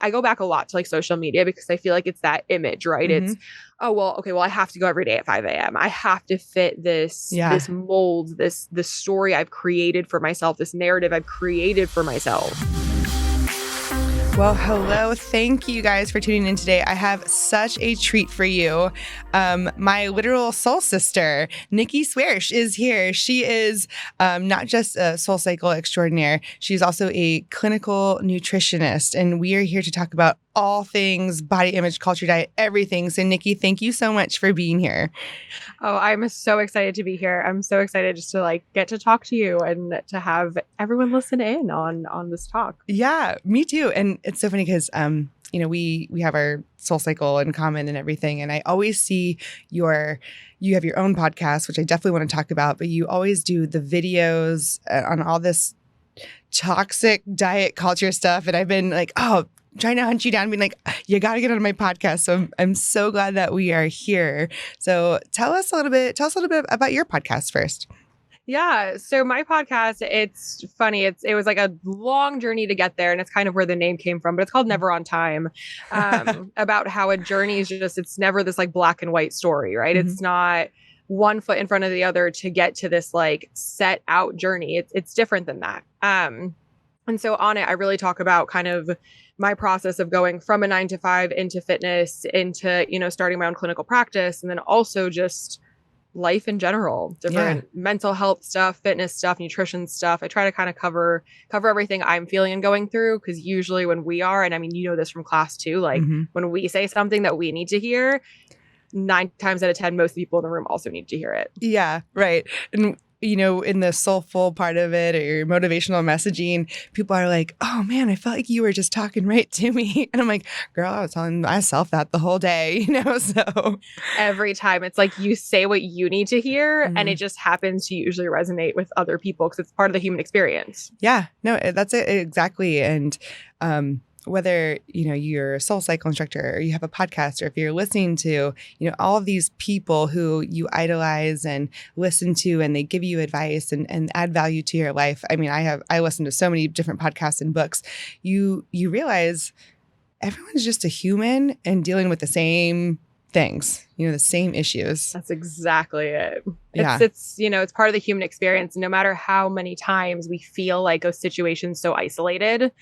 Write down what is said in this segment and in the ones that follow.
I go back a lot to like social media because I feel like it's that image, right? Mm-hmm. It's, oh, well, okay, well, I have to go every day at 5 a.m. I have to fit this mold, this story I've created for myself, this narrative I've created for myself. Well, hello. Thank you guys for tuning in today. I have such a treat for you. My literal soul sister, Nicky Swierszcz, is here. She is not just a SoulCycle extraordinaire. She's also a clinical nutritionist. And we are here to talk about all things body image, culture, diet, everything. So Nicky, thank you so much for being here. Oh, I'm so excited to be here. I'm so excited just to like get to talk to you and to have everyone listen in on this talk. Yeah, me too. And it's so funny because we have our SoulCycle in common and everything. And I always see you have your own podcast, which I definitely want to talk about, but you always do the videos on all this toxic diet culture stuff. And I've been like, trying to hunt you down, being like, you got to get on my podcast. So I'm so glad that we are here. So tell us a little bit about your podcast first. Yeah. So my podcast, it's funny. It was like a long journey to get there. And it's kind of where the name came from, but it's called Never on Time, about how a journey is it's never this like black and white story, right? Mm-hmm. It's not one foot in front of the other to get to this like set out journey. It's different than that. And so on it, I really talk about kind of my process of going from a 9-to-5 into fitness, into, starting my own clinical practice, and then also just life in general, different mental health stuff, fitness stuff, nutrition stuff. I try to kind of cover everything I'm feeling and going through, because usually when we are, and I mean, this from class too, like when we say something that we need to hear, 9 times out of 10, most people in the room also need to hear it. Yeah, right. And in the soulful part of it or your motivational messaging, people are like, oh man, I felt like you were just talking right to me. And I'm like, girl, I was telling myself that the whole day, so. Every time it's like you say what you need to hear, and it just happens to usually resonate with other people because it's part of the human experience. Yeah, no, that's it. Exactly. And, whether, you're a SoulCycle instructor or you have a podcast, or if you're listening to, all of these people who you idolize and listen to, and they give you advice and add value to your life. I mean, I listen to so many different podcasts and books. You realize everyone's just a human and dealing with the same things, the same issues. That's exactly it. Yeah. It's part of the human experience. No matter how many times we feel like a situation's so isolated,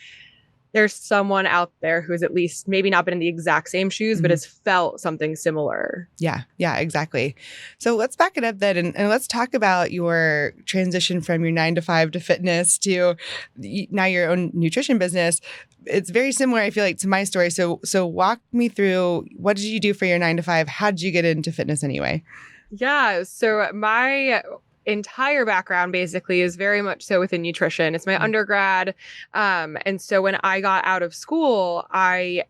there's someone out there who has at least maybe not been in the exact same shoes, but has felt something similar. Yeah, exactly. So let's back it up then, and let's talk about your transition from your 9-to-5 to fitness to now your own nutrition business. It's very similar, I feel like, to my story. So walk me through, what did you do for your 9-to-5? How did you get into fitness anyway? Yeah, so my entire background basically is very much so within nutrition. It's my undergrad. And so when I got out of school,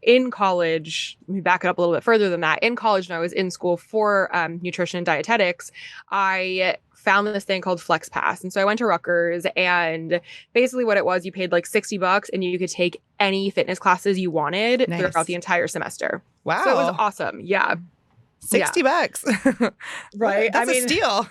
in college, let me back it up a little bit further than that. In college, when I was in school for nutrition and dietetics, I found this thing called FlexPass. And so I went to Rutgers, and basically what it was, you paid like $60 and you could take any fitness classes you wanted throughout the entire semester. Wow. So it was awesome. Yeah. $60. Right. That's a steal.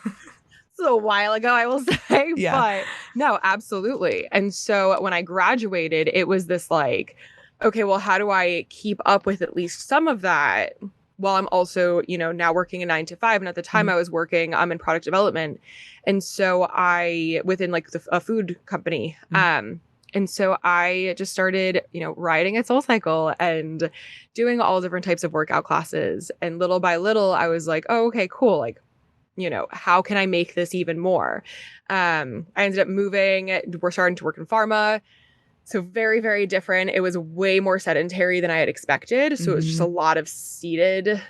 A while ago, I will say, but no, absolutely. And so when I graduated, it was this like, okay, well, how do I keep up with at least some of that while I'm also, now working a 9-to-5. And at the time I was working, I'm in product development. And so within like a food company. And so I just started, riding at SoulCycle and doing all different types of workout classes. And little by little, I was like, oh, okay, cool. Like, how can I make this even more? I ended up moving. We're starting to work in pharma. So very, very different. It was way more sedentary than I had expected. So it was just a lot of seated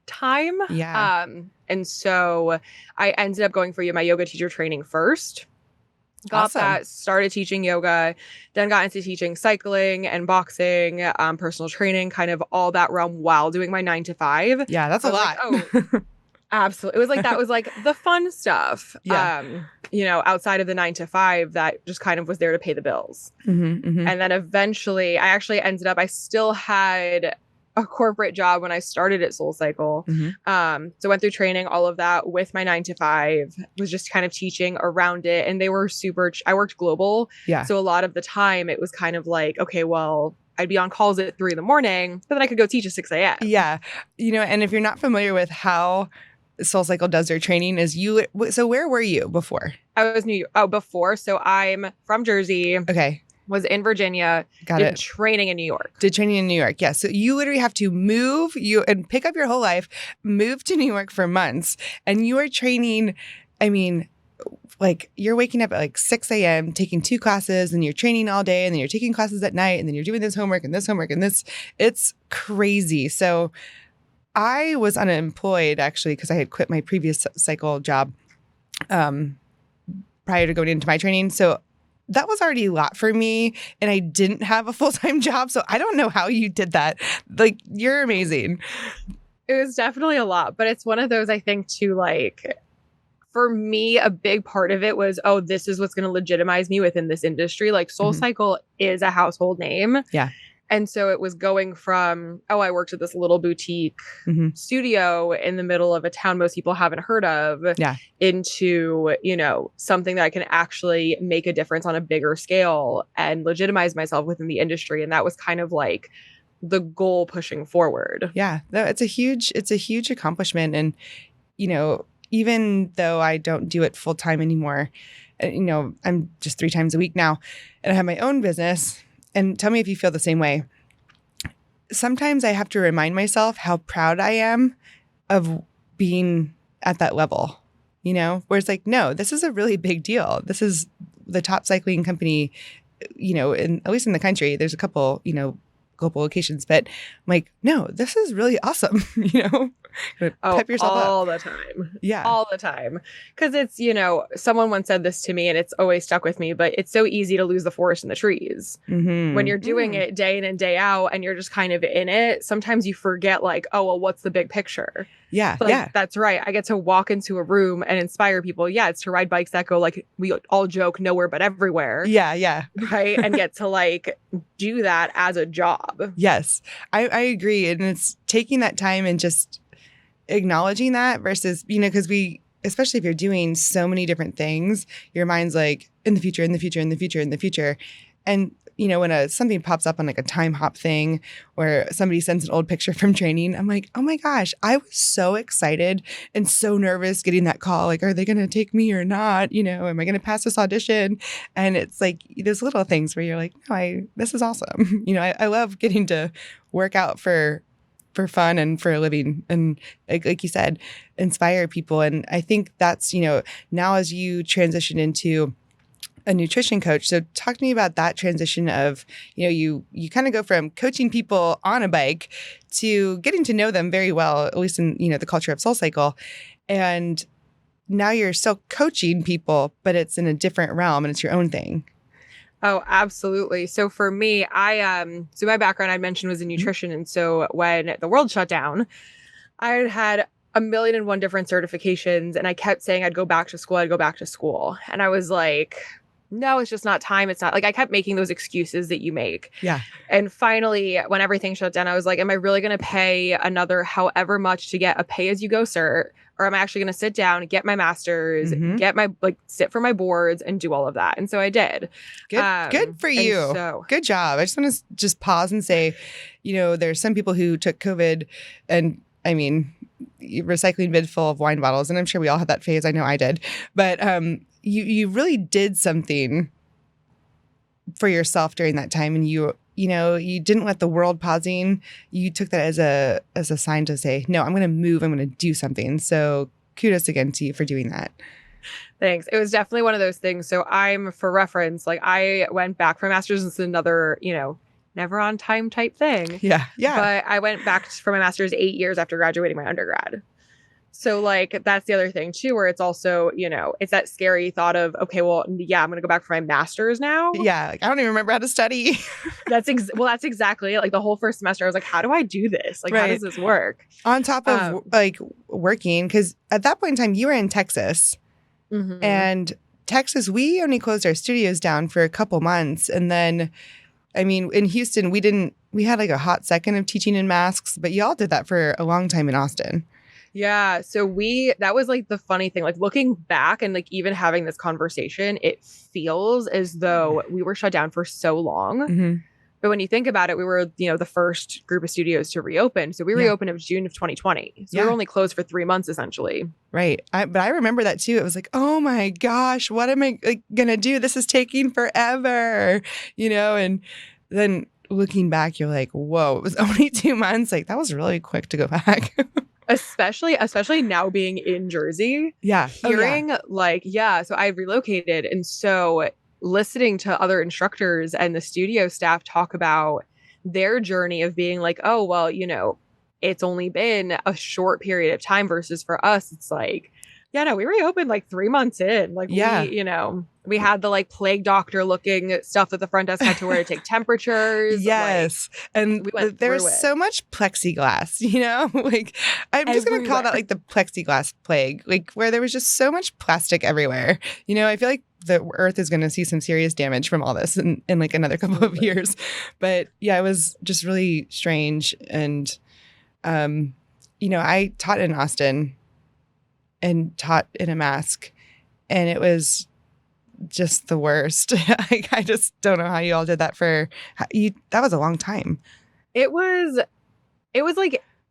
time. Yeah. And so I ended up going for my yoga teacher training first. Got that, started teaching yoga, then got into teaching cycling and boxing, personal training, kind of all that realm while doing my 9-to-5. Yeah, that's a lot. Absolutely. It was like, that was like the fun stuff, outside of the 9-to-5 that just kind of was there to pay the bills. And then eventually I still had a corporate job when I started at SoulCycle. So went through training, all of that with my 9-to-5, was just kind of teaching around it. And they were I worked global. Yeah. So a lot of the time it was kind of like, okay, well, I'd be on calls at 3 a.m, but then I could go teach at 6 a.m. Yeah. And if you're not familiar with how SoulCycle does their training so where were you before? I was before. So I'm from Jersey. Okay. Was in Virginia. Did training in New York. Did training in New York. Yeah. So you literally have to move and pick up your whole life, move to New York for months. And you are training, like you're waking up at like 6 a.m., taking 2 classes, and you're training all day, and then you're taking classes at night, and then you're doing this homework and this. It's crazy. So I was unemployed actually because I had quit my previous cycle job prior to going into my training. So that was already a lot for me, and I didn't have a full-time job. So I don't know how you did that. Like, you're amazing. It was definitely a lot, but it's one of those, I think, too, like, for me, a big part of it was, this is what's going to legitimize me within this industry. Like, SoulCycle is a household name. Yeah. And so it was going from, I worked at this little boutique studio in the middle of a town most people haven't heard of, into, something that I can actually make a difference on a bigger scale and legitimize myself within the industry. And that was kind of like the goal pushing forward. Yeah, it's a huge accomplishment. And, even though I don't do it full time anymore, I'm just 3 times a week now, and I have my own business. And tell me if you feel the same way. Sometimes I have to remind myself how proud I am of being at that level, where it's like, no, this is a really big deal. This is the top cycling company, at least in the country. There's a couple, global locations, but I'm like, no, this is really awesome. Pep yourself up all the time. Yeah, all the time. Because it's, someone once said this to me, and it's always stuck with me. But it's so easy to lose the forest in the trees when you're doing it day in and day out, and you're just kind of in it. Sometimes you forget, like, what's the big picture? Yeah, that's right. I get to walk into a room and inspire people. Yeah, it's to ride bikes that go, like, we all joke, nowhere but everywhere. Yeah. Right, and get to like do that as a job. Yes, I agree, and it's taking that time and just acknowledging that versus, because especially if you're doing so many different things, your mind's like in the future. And, when something pops up on like a time hop thing, or somebody sends an old picture from training, I'm like, oh my gosh, I was so excited and so nervous getting that call. Like, are they going to take me or not? Am I going to pass this audition? And it's like those little things where you're like, no, this is awesome. I love getting to work out for fun and for a living, and like you said, inspire people. And I think that's, now as you transition into a nutrition coach. So talk to me about that transition of, you kind of go from coaching people on a bike to getting to know them very well, at least in, the culture of SoulCycle. And now you're still coaching people, but it's in a different realm and it's your own thing. Oh, absolutely. So for me, so my background I mentioned was in nutrition. And so when the world shut down, I had 1,000,001 different certifications, and I kept saying I'd go back to school. And I was like, no, it's just not time. It's not, like, I kept making those excuses that you make. Yeah. And finally, when everything shut down, I was like, am I really going to pay another however much to get a pay-as-you-go cert? Or am I actually going to sit down, get my master's, get my, sit for my boards and do all of that? And so I did. Good for you. Good job. I just want to just pause and say, there's some people who took COVID and, recycling bin full of wine bottles. And I'm sure we all had that phase. I know I did. But you really did something for yourself during that time. And you didn't let the world pausing. You took that as a sign to say, no, I'm going to move. I'm going to do something. So kudos again to you for doing that. Thanks. It was definitely one of those things. So for reference, like, I went back for my master's. It's another, never on time type thing. Yeah. But I went back for my master's 8 years after graduating my undergrad. So, like, that's the other thing too, where it's also, it's that scary thought of, okay, well, yeah, I'm going to go back for my master's now. Yeah. Like, I don't even remember how to study. That's exactly it. Like, the whole first semester, I was like, how do I do this? Like, How does this work? On top of like working, because at that point in time, you were in Texas. And Texas, we only closed our studios down for a couple months. And then, in Houston, we had like a hot second of teaching in masks, but y'all did that for a long time in Austin. Yeah. So that was like the funny thing, like, looking back and like even having this conversation, it feels as though we were shut down for so long. But when you think about it, we were, the first group of studios to reopen. So we reopened in June of 2020. So we were only closed for 3 months, essentially. Right. But I remember that too. It was like, oh my gosh, what am I going to do? This is taking forever, and then looking back, you're like, whoa, it was only 2 months. Like that was really quick to go back. Especially now being in Jersey. Yeah. Hearing so I relocated. And so listening to other instructors and the studio staff talk about their journey of being like, oh, well, it's only been a short period of time versus for us, it's like, we reopened like 3 months in. Like, we had the plague doctor looking stuff that the front desk had to wear to take temperatures. Yes. And there's so much plexiglass, I'm just going to call that the plexiglass plague, where there was just so much plastic everywhere. I feel like the earth is going to see some serious damage from all this in another couple of years. But yeah, it was just really strange. And, I taught in Austin and taught in a mask, and it was just the worst. I just don't know how you all did that that was a long time. It was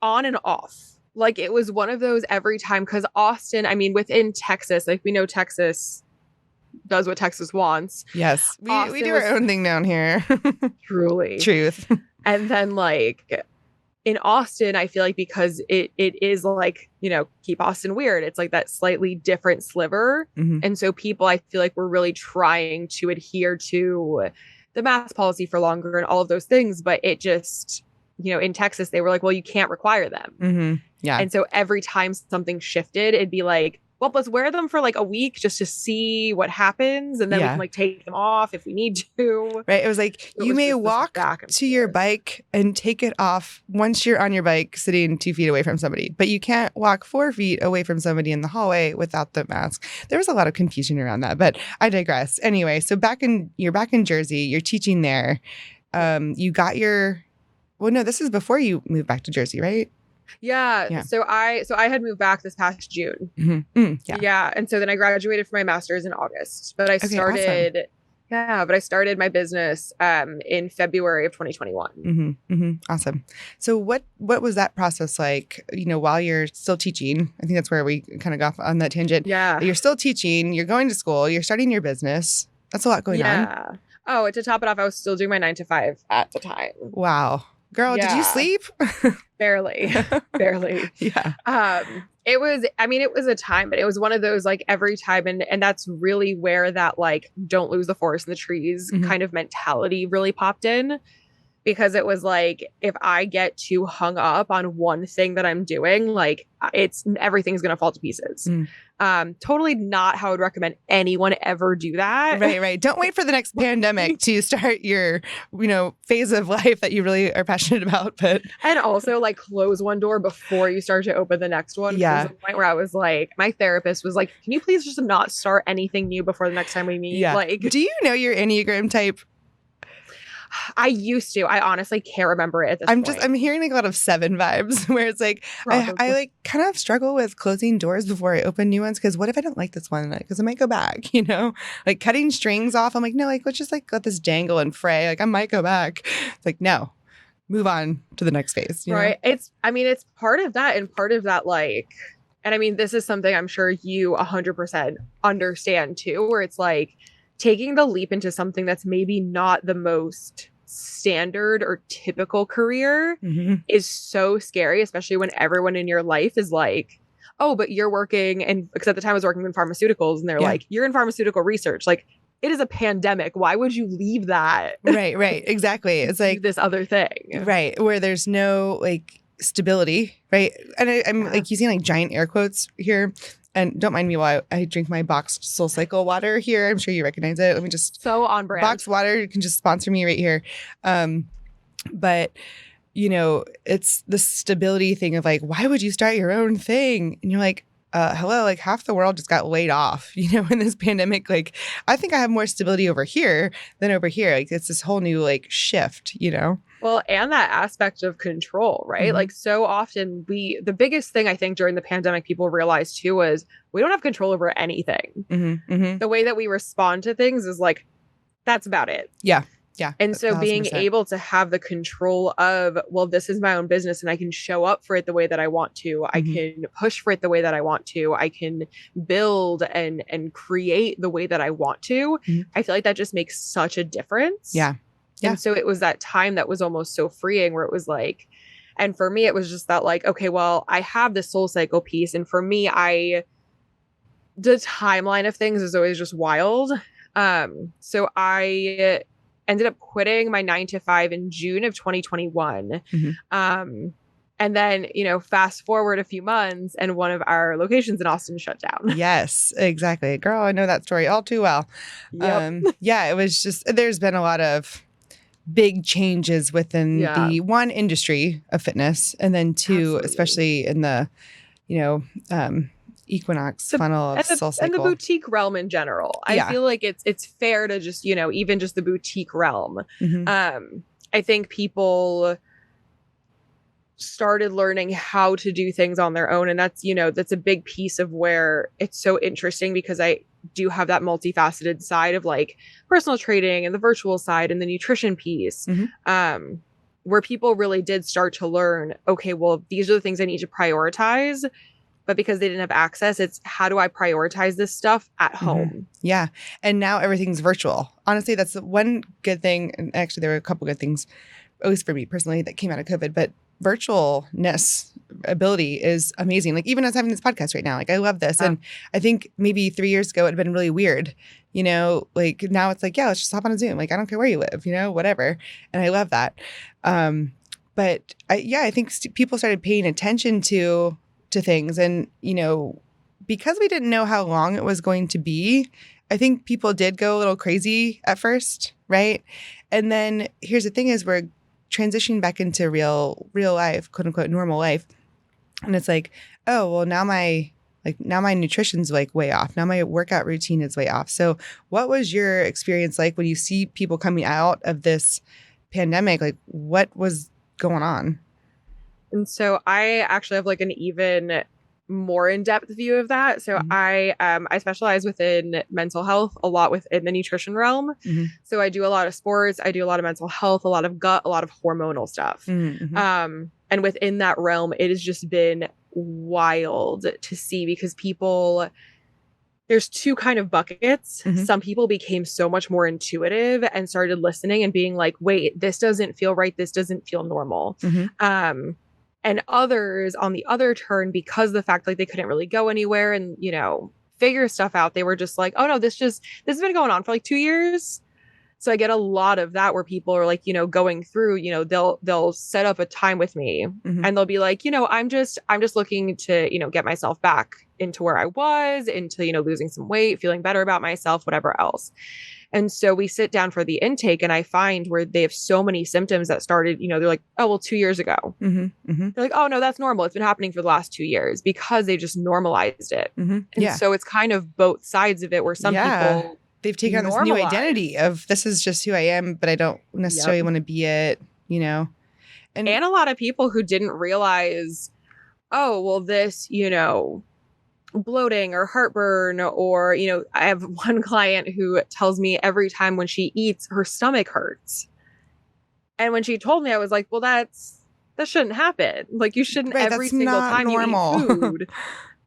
on and off. It was one of those every time, because Austin, within Texas, we know Texas does what Texas wants. Yes. We do our own thing down here. Truly. Truth. And then in Austin, I feel like because it is keep Austin weird. It's that slightly different sliver. Mm-hmm. And so people, I feel like, were really trying to adhere to the mask policy for longer and all of those things. But it just, in Texas, they were like, well, you can't require them. Mm-hmm. Yeah. And so every time something shifted, it'd be like, well, let's wear them for a week just to see what happens. And then we can take them off if we need to. Right. It was you may walk to your bike and take it off once you're on your bike sitting 2 feet away from somebody, but you can't walk 4 feet away from somebody in the hallway without the mask. There was a lot of confusion around that, but I digress. Anyway, so you're back in Jersey, you're teaching there. You got this is before you moved back to Jersey, right? Yeah. So I had moved back this past June. Mm-hmm. Yeah. And so then I graduated from my master's in August, but I started, I started my business in February of 2021. Mm-hmm. Mm-hmm. Awesome. So what was that process like, while you're still teaching? I think that's where we kind of got off on that tangent. Yeah. You're still teaching, you're going to school, you're starting your business. That's a lot going on. Yeah. Oh, to top it off, I was still doing my 9 to 5 at the time. Wow. Girl, did you sleep? Barely. Yeah. It was a time, but it was one of those every time. And that's really where that don't lose the forest in the trees kind of mentality really popped in, because it was if I get too hung up on one thing that I'm doing, everything's going to fall to pieces. Totally not how I would recommend anyone ever do that. Right. Don't wait for the next pandemic to start your, phase of life that you really are passionate about. And also close one door before you start to open the next one. Yeah. There was a point where I was my therapist was can you please just not start anything new before the next time we meet? Yeah. Do you know your Enneagram type? I used to. I honestly can't remember it at this point. I'm hearing a lot of 7 vibes where it's I kind of struggle with closing doors before I open new ones, because what if I don't like this one? Because I might go back, cutting strings off. I'm no, let's just let this dangle and fray. I might go back. It's no, move on to the next phase. Right. It's part of that, and part of that and this is something I'm sure you 100% understand too, where it's taking the leap into something that's maybe not the most standard or typical career is so scary, especially when everyone in your life is oh, but you're working, and because at the time I was working in pharmaceuticals, and they're you're in pharmaceutical research. It is a pandemic. Why would you leave that? Right. Exactly. It's this other thing. Right. Where there's no stability. Right. And I'm using giant air quotes here. And don't mind me while I drink my boxed SoulCycle water here. I'm sure you recognize it. Let me just... So on brand. Boxed water. You can just sponsor me right here. But, it's the stability thing of why would you start your own thing? And you're hello, half the world just got laid off, in this pandemic. I think I have more stability over here than over here. It's this whole new shift, Well, and that aspect of control, right? So often the biggest thing I think during the pandemic people realized too was we don't have control over anything. The way that we respond to things is that's about it. Yeah. Yeah. And so being 1,000%. able to have the control of, well, this is my own business and I can show up for it the way that I want to. I can push for it the way that I want to. I can build and create the way that I want to. I feel like that just makes such a difference. Yeah. And so it was that time that was almost so freeing where it was like, and for me, it was just that like, okay, well, I have this SoulCycle piece. And for me, the timeline of things is always just wild. So I ended up quitting my 9-to-5 in June of 2021. And then, fast forward a few months and one of our locations in Austin shut down. Yes, exactly. Girl, I know that story all too well. Yep. Yeah, it was just, there's been a lot of big changes within the one industry of fitness. And then two, especially in the, Equinox funnel of SoulCycle. And the boutique realm in general. I feel like it's fair to just, even just the boutique realm. I think people started learning how to do things on their own. And that's, that's a big piece of where it's so interesting because I do have that multifaceted side of like personal training and the virtual side and the nutrition piece, where people really did start to learn, okay, well, these are the things I need to prioritize. But because they didn't have access, it's how do I prioritize this stuff at home? Yeah. And now everything's virtual. Honestly, that's the one good thing. And actually, there were a couple good things, at least for me personally, that came out of COVID. But virtualness ability is amazing. Like even us having this podcast right now, like I love this. And I think maybe 3 years ago, it'd been really weird, like now it's like, yeah, let's just hop on a Zoom. Like, I don't care where you live, whatever. And I love that. But I think people started paying attention to things. And, because we didn't know how long it was going to be, I think people did go a little crazy at first, right? And then here's the thing is we're transitioning back into real life, quote unquote, normal life. And it's like, oh, well, now my nutrition's like way off. Now my workout routine is way off. So what was your experience like when you see people coming out of this pandemic? Like what was going on? And so I actually have like an even more in-depth view of that. So I specialize within mental health, a lot within the nutrition realm. So I do a lot of sports, I do a lot of mental health, a lot of gut, a lot of hormonal stuff. And within that realm, it has just been wild to see because there's two kind of buckets. Some people became so much more intuitive and started listening and being like, wait, this doesn't feel right. This doesn't feel normal. And others on the other turn, because of the fact like they couldn't really go anywhere and, figure stuff out, they were just like, oh no, this has been going on for like 2 years. So I get a lot of that where people are like, going through, they'll set up a time with me and they'll be like, I'm just looking to, get myself back into where I was, into, losing some weight, feeling better about myself, whatever else. And so we sit down for the intake and I find where they have so many symptoms that started, they're like, oh, well, 2 years ago. They're like, oh, no, that's normal. It's been happening for the last 2 years because they just normalized it. And so it's kind of both sides of it where some people they've taken on this new identity of this is just who I am, but I don't necessarily want to be it, And a lot of people who didn't realize, oh, well, this, bloating or heartburn or, I have one client who tells me every time when she eats, her stomach hurts. And when she told me, I was like, well, that shouldn't happen. Like you shouldn't every single time normal. You eat food.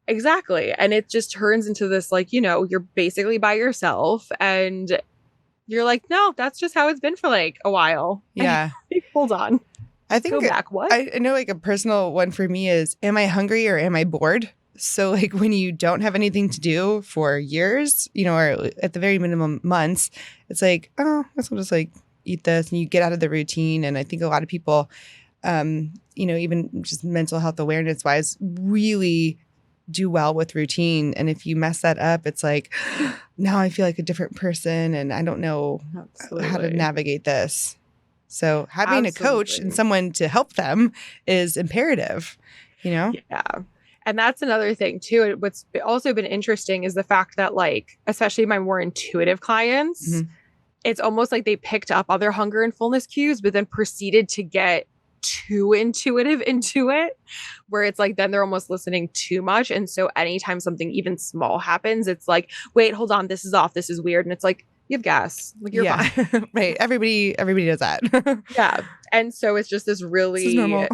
Exactly. And it just turns into this, like, you're basically by yourself and you're like, no, that's just how it's been for like a while. Yeah. Like, hold on. I think go back. What? I know like a personal one for me is, am I hungry or am I bored? So like when you don't have anything to do for years, or at the very minimum months, it's like, oh, I guess I'll just like eat this and you get out of the routine. And I think a lot of people, even just mental health awareness wise, really do well with routine. And if you mess that up, it's like, now I feel like a different person and I don't know how to navigate this. So having a coach and someone to help them is imperative, Yeah. And that's another thing too. What's also been interesting is the fact that like, especially my more intuitive clients, it's almost like they picked up other hunger and fullness cues, but then proceeded to get too intuitive into it, where it's like, then they're almost listening too much. And so anytime something even small happens, it's like, wait, hold on, this is off. This is weird. And it's like, you have gas. Like, you're Yeah. fine. Right. Everybody does that. Yeah. And so it's just this This is really normal.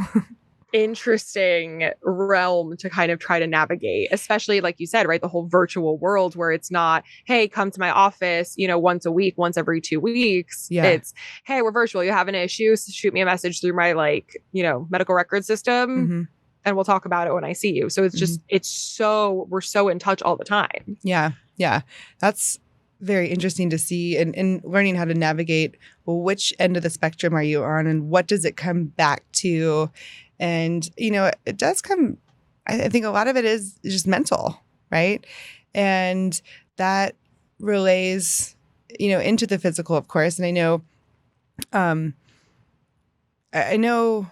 interesting realm to kind of try to navigate, especially like you said, right? The whole virtual world where it's not, hey, come to my office, once a week, once every 2 weeks. Yeah. It's, hey, we're virtual. You have an issue, shoot me a message through my medical record system. Mhm. And we'll talk about it when I see you. So it's just, we're so in touch all the time. Yeah. Yeah. That's very interesting to see and learning how to navigate, well, which end of the spectrum are you on and what does it come back to? And, it does come, I think a lot of it is just mental, right? And that relays, into the physical, of course. And I know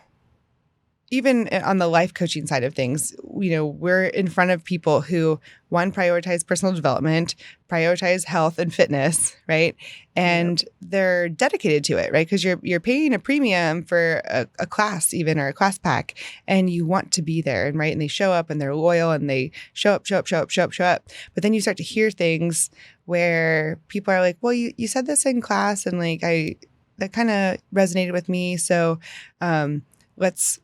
even on the life coaching side of things, we're in front of people who, one, prioritize personal development, prioritize health and fitness, right? And they're dedicated to it, right? Because you're paying a premium for a class even, or a class pack, and you want to be there, and right? And they show up and they're loyal and they show up. But then you start to hear things where people are like, well, you said this in class and that kind of resonated with me. So, let's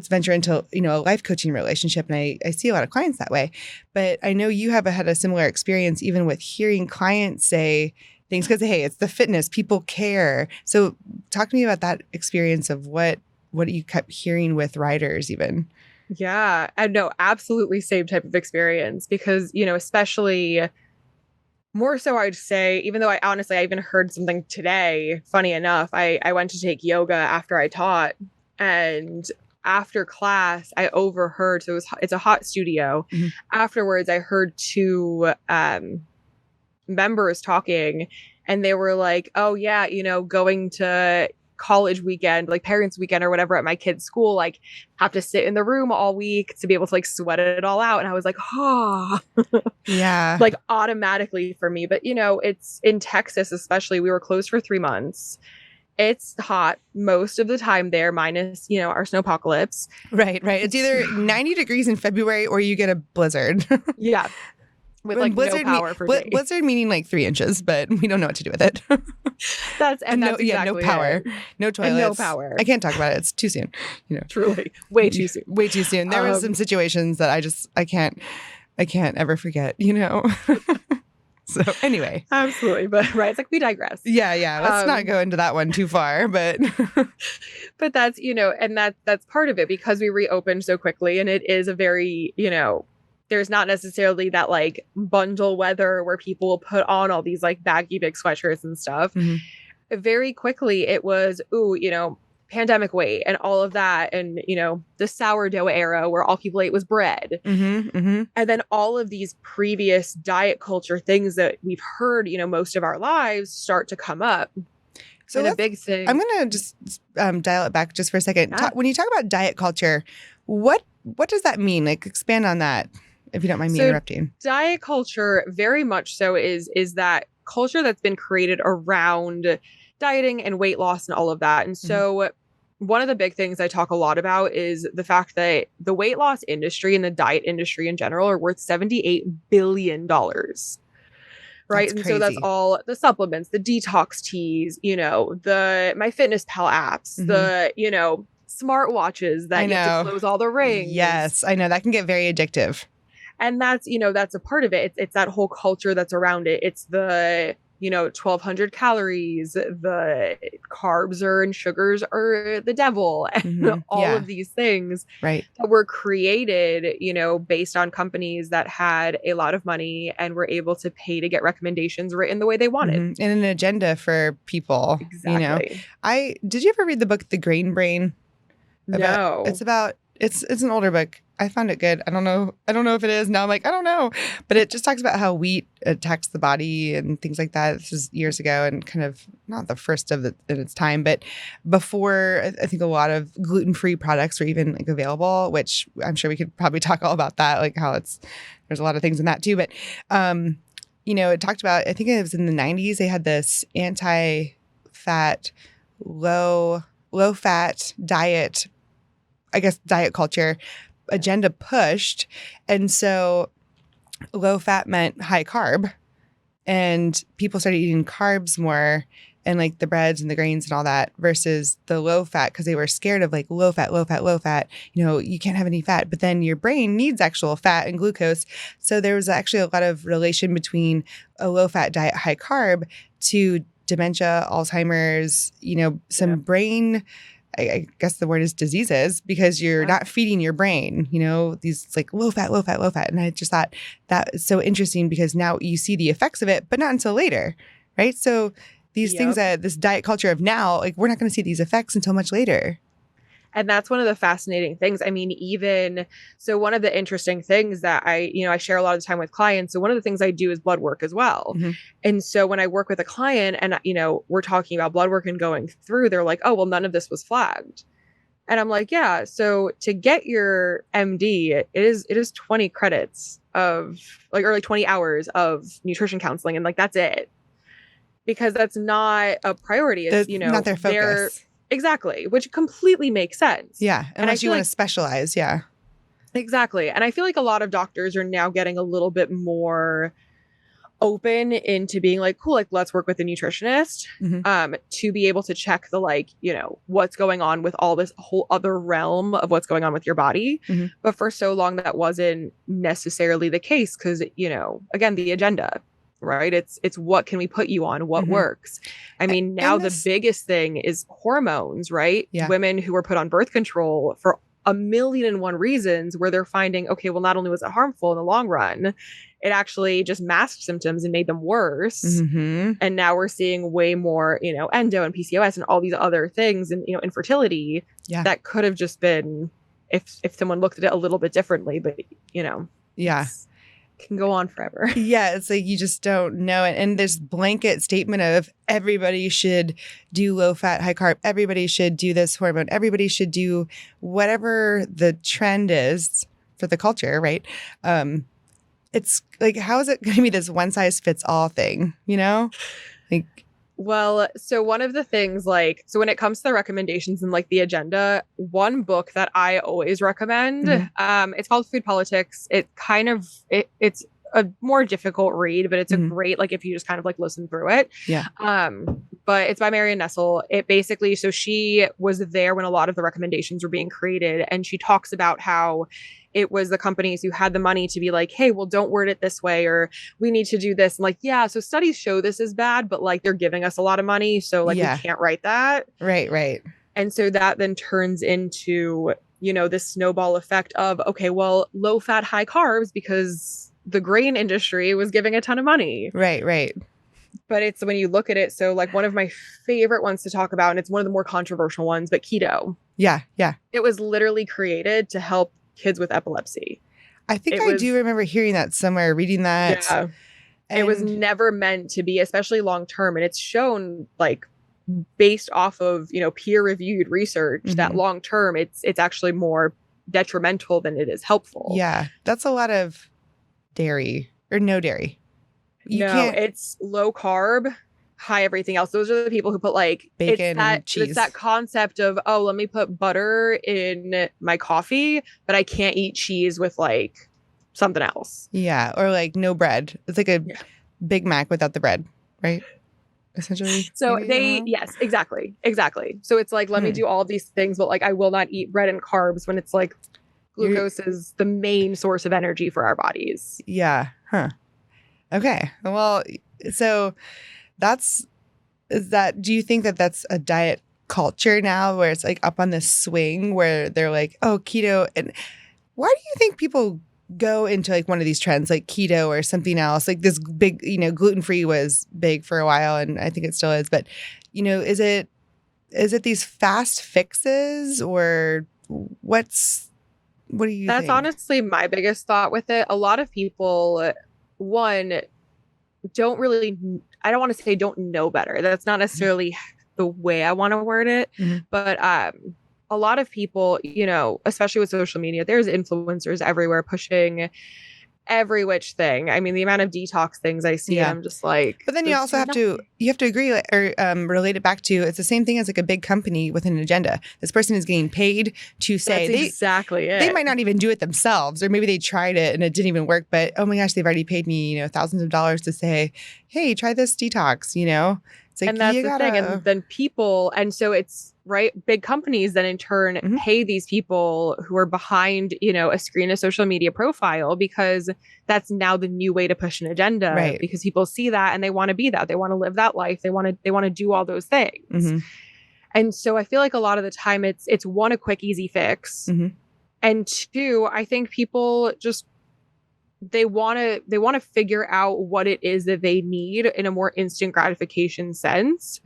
venture into, a life coaching relationship. And I see a lot of clients that way, but I know you have had a similar experience even with hearing clients say things because, hey, it's the fitness, people care. So talk to me about that experience of what you kept hearing with riders even. Yeah, and no, absolutely same type of experience because, especially more so I'd say, even though I even heard something today, funny enough, I went to take yoga after I taught. And after class, I overheard, so it's a hot studio. Mm-hmm. Afterwards, I heard 2 members talking, and they were like, oh yeah, going to college weekend, like parents weekend or whatever at my kid's school, like have to sit in the room all week to be able to like sweat it all out. And I was like, yeah, like automatically for me. But it's in Texas, especially, we were closed for 3 months. It's hot most of the time there, minus, our snowpocalypse. Right. It's either 90 degrees in February or you get a blizzard. Yeah. With like blizzard no power for days. Blizzard meaning like 3 inches, but we don't know what to do with it. That's exactly no power, it. No toilets, and no power. I can't talk about it. It's too soon. Truly, way too soon. Way too soon. There was some situations that I can't ever forget. So anyway. Absolutely. But right. It's like we digress. Yeah. Let's not go into that one too far, but but that's, and that's part of it because we reopened so quickly. And it is a very, there's not necessarily that like bundle weather where people will put on all these like baggy big sweatshirts and stuff. Mm-hmm. Very quickly it was, pandemic weight and all of that. And, the sourdough era where all people ate was bread. Mm-hmm, mm-hmm. And then all of these previous diet culture things that we've heard, most of our lives start to come up. So a big thing. I'm going to just dial it back just for a second. Yeah. When you talk about diet culture, what does that mean? Like expand on that, if you don't mind me interrupting. Diet culture very much so is that culture that's been created around dieting and weight loss and all of that. And so one of the big things I talk a lot about is the fact that the weight loss industry and the diet industry in general are worth $78 billion. Right. And so that's all the supplements, the detox teas, the MyFitnessPal apps, the, smartwatches that get to close all the rings. Yes, I know that can get very addictive. And that's, that's a part of it. It's that whole culture that's around it. It's the, 1,200 calories, the carbs and sugars are the devil, and all of these things that were created, based on companies that had a lot of money and were able to pay to get recommendations written the way they wanted. And an agenda for people. Exactly. Did you ever read the book, The Grain Brain? No. It's an older book. I found it good. I don't know if it is. Now I'm like, I don't know. But it just talks about how wheat attacks the body and things like that. This was years ago and kind of not the first in its time, but before I think a lot of gluten-free products were even like available, which I'm sure we could probably talk all about that, like how there's a lot of things in that too. But, it talked about, I think it was in the 90s, they had this anti-fat, low-fat diet, I guess diet culture agenda pushed. And so low fat meant high carb. and people started eating carbs more and like the breads and the grains and all that versus the low fat because they were scared of like low fat, low fat, low fat. You know, you can't have any fat, but then your brain needs actual fat and glucose. So there was actually a lot of relation between a low fat diet, high carb to dementia, Alzheimer's, you know, some brain, I guess the word is diseases because you're not feeding your brain, you know, these like low fat, low fat, low fat. And I just thought that is so interesting because now you see the effects of it, but not until later, right? So these things that this diet culture of now, like we're not going to see these effects until much later. And that's one of the fascinating things. I mean, so one of the interesting things that I share a lot of the time with clients. So one of the things I do is blood work as well. Mm-hmm. And so when I work with a client and, you know, we're talking about blood work and going through, they're like, oh, well, none of this was flagged. And I'm like, yeah. So to get your MD, it is 20 credits of like, or like 20 hours of nutrition counseling. And like, that's it. Because that's not a priority. It's, you know, not their focus. Exactly. Which completely makes sense. Yeah. Unless you want to specialize. Yeah. Exactly. And I feel like a lot of doctors are now getting a little bit more open into being like, cool, like let's work with a nutritionist, to be able to check the, like, you know, what's going on with all this whole other realm of what's going on with your body. Mm-hmm. But for so long, that wasn't necessarily the case. Cause, you know, again, the agenda. Right. It's what can we put you on? What works? I mean, now the biggest thing is hormones, right? Yeah. Women who were put on birth control for 1,000,001 reasons where they're finding, okay, well, not only was it harmful in the long run, it actually just masked symptoms and made them worse. Mm-hmm. And now we're seeing way more, you know, endo and PCOS and all these other things and, you know, infertility that could have just been if someone looked at it a little bit differently, but, you know. Yeah. Can go on forever. Yeah, it's like you just don't know it. And this blanket statement of everybody should do low fat, high carb, everybody should do this hormone, everybody should do whatever the trend is for the culture, right? It's like, how is it going to be this one size fits all thing, you know? Like, well, so one of the things, like, so when it comes to the recommendations and like the agenda, one book that I always recommend, it's called Food Politics. It's a more difficult read, but it's a great, like, if you just kind of like listen through it. Yeah. But it's by Marion Nestle. It basically, so she was there when a lot of the recommendations were being created, and she talks about how it was the companies who had the money to be like, hey, well, don't word it this way, or we need to do this. And like, yeah, so studies show this is bad, but like they're giving us a lot of money. So like, we can't write that. Right. And so that then turns into, you know, this snowball effect of, okay, well, low fat, high carbs, because the grain industry was giving a ton of money. Right. But it's when you look at it. So like one of my favorite ones to talk about, and it's one of the more controversial ones, but keto. Yeah. It was literally created to help kids with epilepsy. I think I do remember hearing that somewhere, reading that. Yeah. It was never meant to be, especially long term. And it's shown, like, based off of, you know, peer reviewed research that long term, it's actually more detrimental than it is helpful. Yeah. That's a lot of dairy or no dairy. It's low carb, high everything else. Those are the people who put like bacon and cheese. It's that concept of, oh, let me put butter in my coffee, but I can't eat cheese with like something else. Yeah. Or like no bread. It's like a Big Mac without the bread, right? Essentially. So yes, exactly. So it's like, let me do all these things, but like I will not eat bread and carbs when it's like glucose is the main source of energy for our bodies. Yeah. Huh. Okay. Well, so do you think that that's a diet culture now where it's like up on this swing where they're like, oh, keto? And why do you think people go into like one of these trends like keto or something else? Like this big, you know, gluten-free was big for a while and I think it still is. But, you know, is it these fast fixes or what do you think? That's honestly my biggest thought with it. A lot of people, one, don't really, I don't want to say don't know better. That's not necessarily the way I want to word it. But a lot of people, you know, especially with social media, there's influencers everywhere pushing every which thing. I mean, the amount of detox things I see, and I'm just like, but then you also have to agree or relate it back to, it's the same thing as like a big company with an agenda. This person is getting paid to say they might not even do it themselves, or maybe they tried it and it didn't even work, but oh my gosh, they've already paid me, thousands of dollars to say, hey, try this detox, It's like, and that's the thing. And then people, and so it's right. Big companies then in turn pay these people who are behind, a screen, a social media profile, because that's now the new way to push an agenda. Right. Because people see that and they want to be that. They want to live that life. They want to do all those things. And so I feel like a lot of the time it's one, a quick, easy fix. And two, I think people just, they want to figure out what it is that they need in a more instant gratification sense,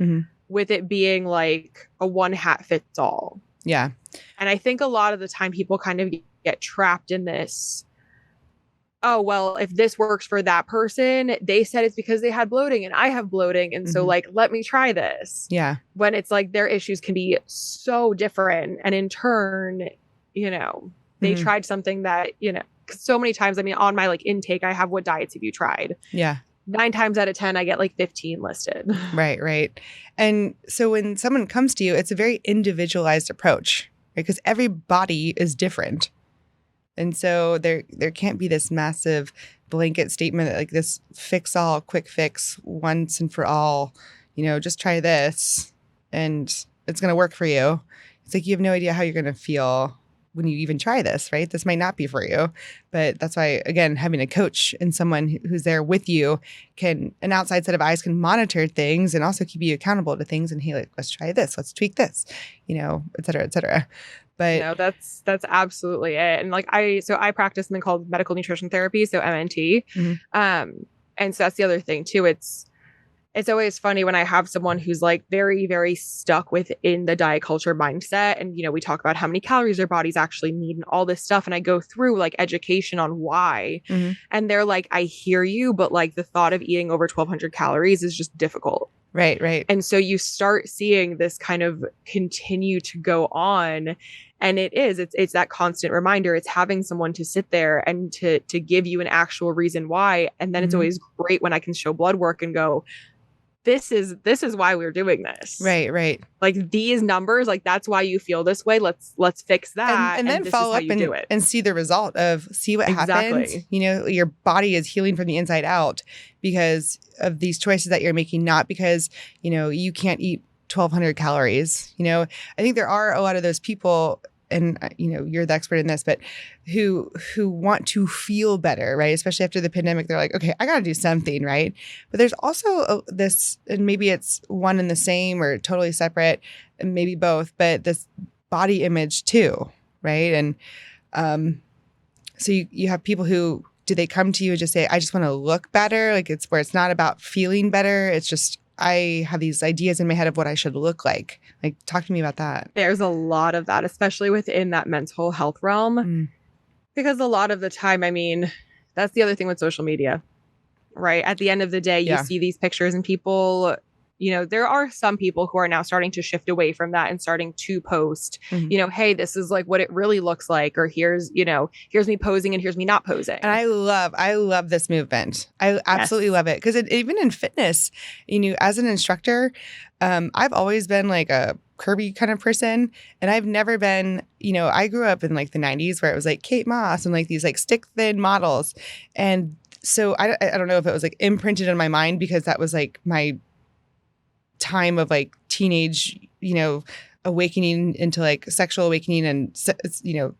with it being like a one hat fits all. Yeah. And I think a lot of the time people kind of get trapped in this, oh, well, if this works for that person, they said it's because they had bloating and I have bloating. And so like, let me try this. Yeah. When it's like their issues can be so different. And in turn, they tried something that, so many times, I mean, on my like intake, I have, what diets have you tried? Yeah. 9 times out of 10, I get like 15 listed. Right. And so when someone comes to you, it's a very individualized approach, right? Because every body is different. And so there can't be this massive blanket statement that like this fix all, quick fix once and for all, just try this and it's going to work for you. It's like, you have no idea how you're going to feel when you even try this, right? This might not be for you. But that's why, again, having a coach and someone who's there with you an outside set of eyes can monitor things and also keep you accountable to things. And hey, like, let's try this, let's tweak this, et cetera, et cetera. But that's absolutely it. And like, I practice something called medical nutrition therapy. So MNT. And so that's the other thing too. It's always funny when I have someone who's like very, very stuck within the diet culture mindset. And, we talk about how many calories their bodies actually need and all this stuff. And I go through like education on why. And they're like, I hear you, but like the thought of eating over 1,200 calories is just difficult. Right. And so you start seeing this kind of continue to go on. And it's that constant reminder. It's having someone to sit there and to give you an actual reason why. And then it's always great when I can show blood work and go, this is why we're doing this. Right. Like these numbers, like that's why you feel this way. Let's fix that. And then follow up and see the result see what happens. Your body is healing from the inside out because of these choices that you're making, not because, you can't eat 1,200 calories. I think there are a lot of those people, and you're the expert in this, but who want to feel better, right? Especially after the pandemic, they're like, okay, I got to do something, right? But there's also this, and maybe it's one and the same or totally separate, and maybe both, but this body image too, right? And so you have people who, do they come to you and just say, I just want to look better? Like it's where it's not about feeling better. It's just, I have these ideas in my head of what I should look like. Like, talk to me about that. There's a lot of that, especially within that mental health realm, because a lot of the time, I mean, that's the other thing with social media, right? At the end of the day, you see these pictures and people, there are some people who are now starting to shift away from that and starting to post, hey, this is like what it really looks like, or here's me posing and here's me not posing. And I love this movement. I absolutely love it. Because even in fitness, as an instructor, I've always been like a curvy kind of person. And I've never been, I grew up in like the 90s where it was like Kate Moss and like these like stick thin models. And so I don't know if it was like imprinted in my mind because that was like my time of like teenage, awakening into like sexual awakening and,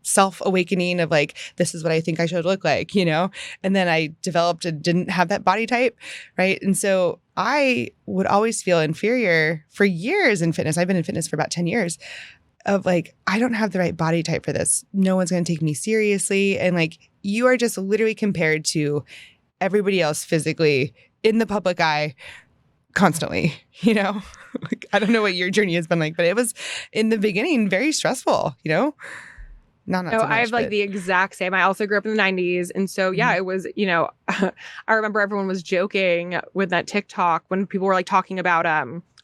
self-awakening of like, this is what I think I should look like, and then I developed and didn't have that body type. Right. And so I would always feel inferior for years in fitness. I've been in fitness for about 10 years of like, I don't have the right body type for this. No one's going to take me seriously. And like, you are just literally compared to everybody else physically in the public eye constantly, like, I don't know what your journey has been like, but it was in the beginning very stressful, Not so much, I have like the exact same. I also grew up in the 90s. And so, it was, I remember everyone was joking with that TikTok when people were like talking about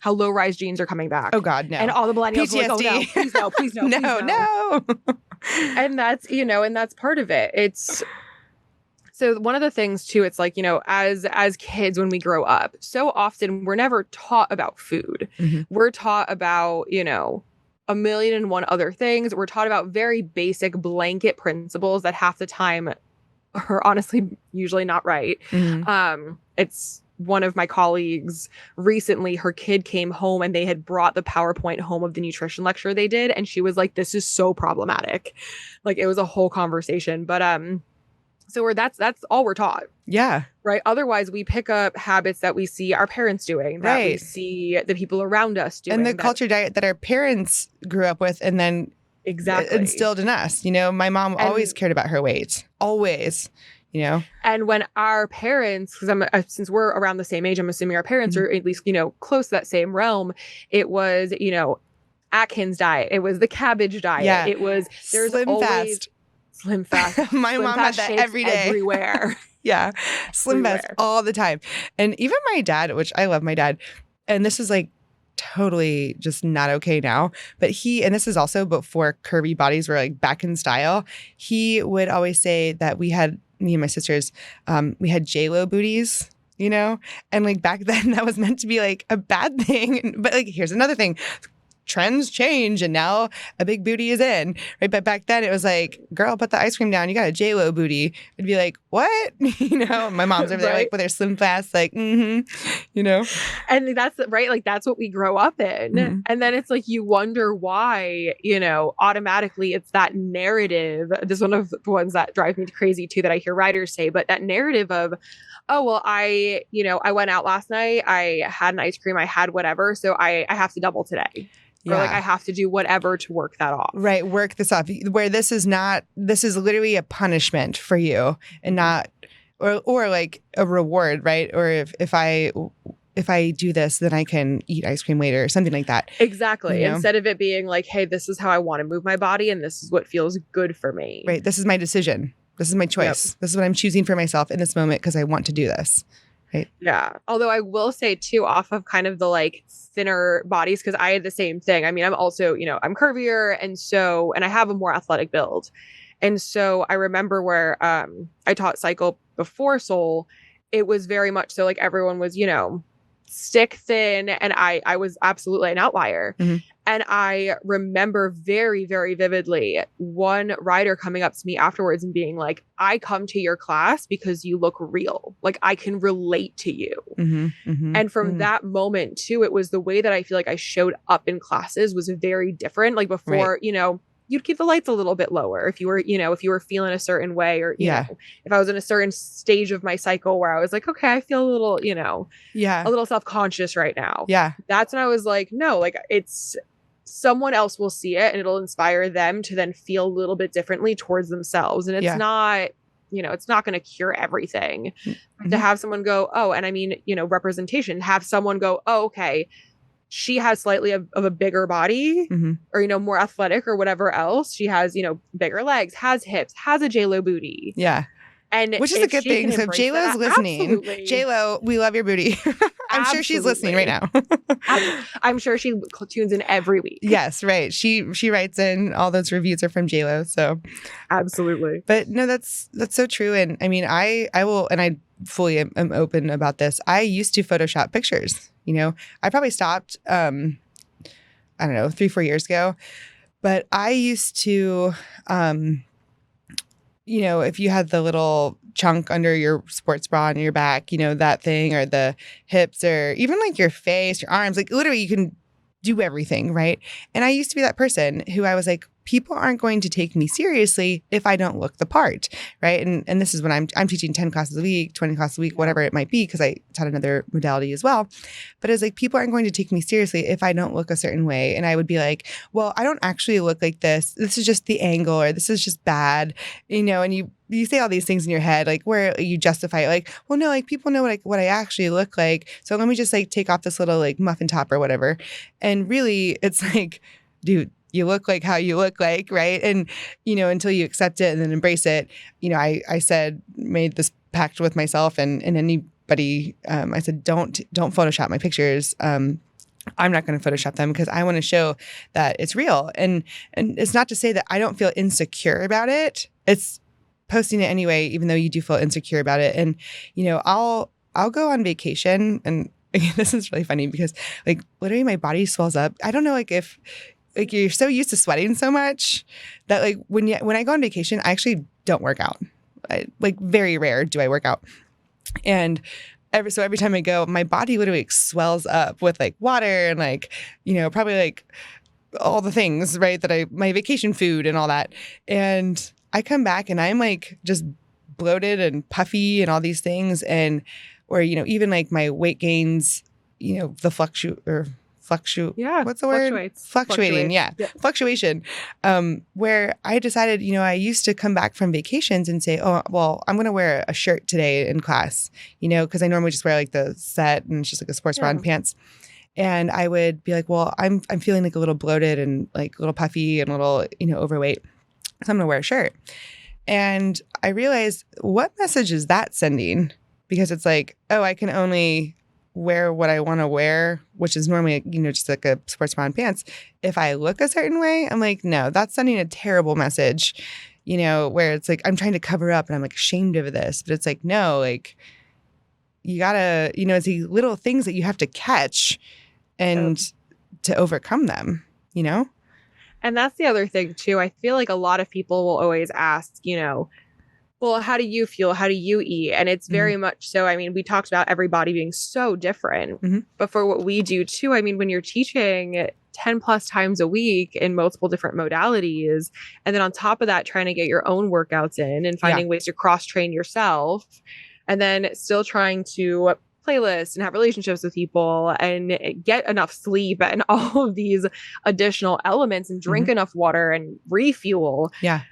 how low-rise jeans are coming back. Oh God, no. And all the millennials were like, oh no, please no, please no, please no. No. And that's, and that's part of it. So one of the things too, it's like, as kids, when we grow up, so often we're never taught about food. We're taught about, a million and one other things. We're taught about very basic blanket principles that half the time are honestly usually not right. It's one of my colleagues recently, her kid came home and they had brought the PowerPoint home of the nutrition lecture they did. And she was like, this is so problematic. Like, it was a whole conversation. But so that's all we're taught. Yeah. Right. Otherwise, we pick up habits that we see our parents doing, that we see the people around us doing. And the culture diet that our parents grew up with and then instilled in us. My mom always cared about her weight. Always. And when our parents, because since we're around the same age, I'm assuming our parents are at least, close to that same realm. It was, Atkins diet. It was the cabbage diet. Yeah. It was, there's always SLIMFAST. My mom had that every day. Everywhere. Yeah. SLIMFAST all the time. And even my dad, which I love my dad, and this is like totally just not okay now, but and this is also before curvy bodies were like back in style. He would always say that me and my sisters, we had J-Lo booties, and like back then that was meant to be like a bad thing. But like, here's another thing. Trends change and now a big booty is in, right? But back then it was like, girl, put the ice cream down. You got a J-Lo booty. I'd be like, what? My mom's over there like with her SLIMFAST, like, And that's right. Like, that's what we grow up in. And then it's like, you wonder why, automatically it's that narrative. This is one of the ones that drive me crazy too, that I hear writers say, but that narrative of, oh, well, I went out last night. I had an ice cream. I had whatever. So I have to double today. Or like, I have to do whatever to work that off. Right. Work this off. Where this is literally a punishment for you and not, or like a reward, right? Or if I do this, then I can eat ice cream later or something like that. Exactly. Instead of it being like, hey, this is how I want to move my body and this is what feels good for me. Right. This is my decision. This is my choice. Yep. This is what I'm choosing for myself in this moment because I want to do this. Right. Yeah. Although I will say too, off of kind of the like thinner bodies, because I had the same thing. I mean, I'm also, I'm curvier. And I have a more athletic build. And so I remember where I taught cycle before Soul, it was very much so like everyone was, stick thin. And I was absolutely an outlier. And I remember very, very vividly one writer coming up to me afterwards and being like, I come to your class because you look real. Like, I can relate to you. And from that moment too, it was the way that I feel like I showed up in classes was very different. Like before, you'd keep the lights a little bit lower if you were feeling a certain way, or, if I was in a certain stage of my cycle where I was like, okay, I feel a little, a little self-conscious right now. Yeah. That's when I was like, no, like it's someone else will see it and it'll inspire them to then feel a little bit differently towards themselves. And it's not, it's not going to cure everything. To have someone go, oh, and I mean, representation, have someone go, oh, okay, she has slightly of a bigger body or, more athletic or whatever else. She has, bigger legs, has hips, has a J-Lo booty. Yeah. And which is a good thing. So J-Lo's listening. Absolutely. J-Lo, we love your booty. I'm sure she's listening right now. I'm sure she tunes in every week. Yes, right. She writes in, all those reviews are from J-Lo. So absolutely. But no, that's so true. And I mean, I will, and I fully am open about this. I used to Photoshop pictures. I probably stopped, I don't know, 3-4 years ago. But I used to, if you had the little chunk under your sports bra on your back, that thing, or the hips, or even like your face, your arms, like literally you can do everything, right? And I used to be that person who I was like, people aren't going to take me seriously if I don't look the part, right? And this is when I'm teaching 10 classes a week, 20 classes a week, whatever it might be, because I taught another modality as well. But it's like, people aren't going to take me seriously if I don't look a certain way. And I would be like, well, I don't actually look like this. This is just the angle, or this is just bad, and you say all these things in your head, like where you justify it, like, well, no, like people know what I actually look like. So let me just like take off this little like muffin top or whatever. And really it's like, dude, you look like how you look like, right? And, until you accept it and then embrace it, I made this pact with myself and anybody, I said, don't Photoshop my pictures. I'm not going to Photoshop them because I want to show that it's real. And it's not to say that I don't feel insecure about it. It's posting it anyway, even though you do feel insecure about it. And, I'll go on vacation, and again, this is really funny because like literally my body swells up. I don't know, like if like you're so used to sweating so much that like when I go on vacation, I actually don't work out. Like very rare do I work out. And every time I go, my body literally like swells up with like water and like, probably like all the things, right? My vacation food and all that. And I come back and I'm like just bloated and puffy and all these things. And, or, even like my weight gains, the fluctuation. Yeah. Fluctuation. Where I decided, I used to come back from vacations and say, oh, well, I'm going to wear a shirt today in class, because I normally just wear like the set and it's just like a sports bra and pants. And I would be like, well, I'm feeling like a little bloated and like a little puffy and a little, overweight. So I'm going to wear a shirt. And I realized, what message is that sending? Because it's like, oh, I can only wear what I want to wear, which is normally, just like a sports bra and pants. If I look a certain way, I'm like, no, that's sending a terrible message, where it's like, I'm trying to cover up and I'm like ashamed of this. But it's like, no, like you gotta, it's these little things that you have to catch and to overcome them, And that's the other thing too. I feel like a lot of people will always ask, well, how do you feel? How do you eat? And it's very much so. I mean, we talked about everybody being so different, but for what we do too, I mean, when you're teaching 10 plus times a week in multiple different modalities, and then on top of that, trying to get your own workouts in and finding ways to cross train yourself, and then still trying to playlist and have relationships with people and get enough sleep and all of these additional elements and drink enough water and refuel. Yeah.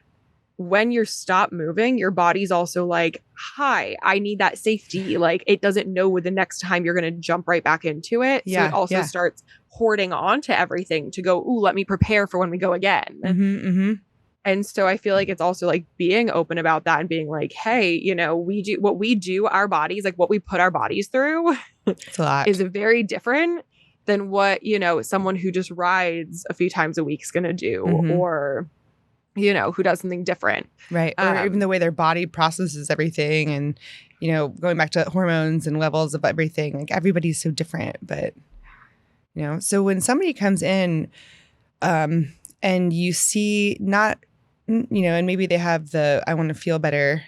When you stop moving, your body's also like, hi, I need that safety. Like it doesn't know the next time you're going to jump right back into it. So it also starts hoarding onto everything to go, ooh, let me prepare for when we go again. And so I feel like it's also like being open about that and being like, hey, we do what we do, our bodies, like what we put our bodies through it's a lot. is very different than what, someone who just rides a few times a week is going to do or who does something different. Right. Or even the way their body processes everything and, going back to hormones and levels of everything, like everybody's so different. But, so when somebody comes in and you see not, and maybe they have I want to feel better,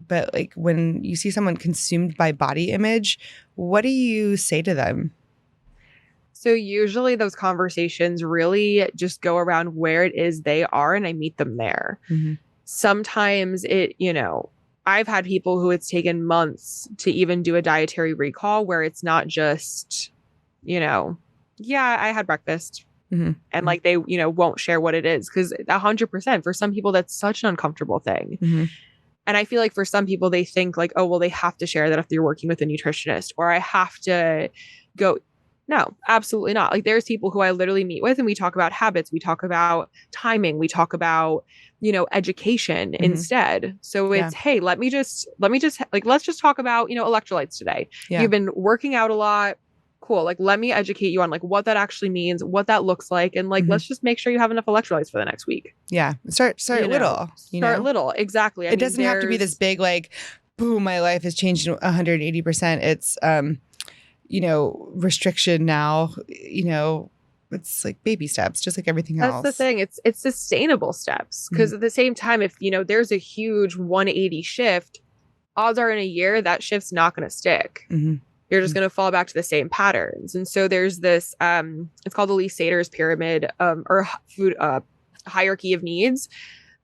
but like when you see someone consumed by body image, what do you say to them? So usually those conversations really just go around where it is they are and I meet them there. Sometimes I've had people who it's taken months to even do a dietary recall where it's not just, I had breakfast and like they, won't share what it is because 100% for some people that's such an uncomfortable thing. And I feel like for some people they think like, oh, well, they have to share that if they're working with a nutritionist or I have to go. No, absolutely not. Like there's people who I literally meet with and we talk about habits, we talk about timing, we talk about, education instead. So it's, hey, let me just like, let's just talk about, electrolytes today. You've been working out a lot. Cool. Like, let me educate you on like what that actually means, what that looks like. And like, let's just make sure you have enough electrolytes for the next week. Yeah. Start little. Start little. Exactly. It doesn't have to be this big, like, boom, my life has changed 180%. It's, restriction now, it's like baby steps, just like everything else. That's the thing. It's sustainable steps. Because at the same time, if, there's a huge 180 shift, odds are in a year that shift's not going to stick. You're just going to fall back to the same patterns. And so there's this, it's called the Lee Sater's pyramid or food hierarchy of needs.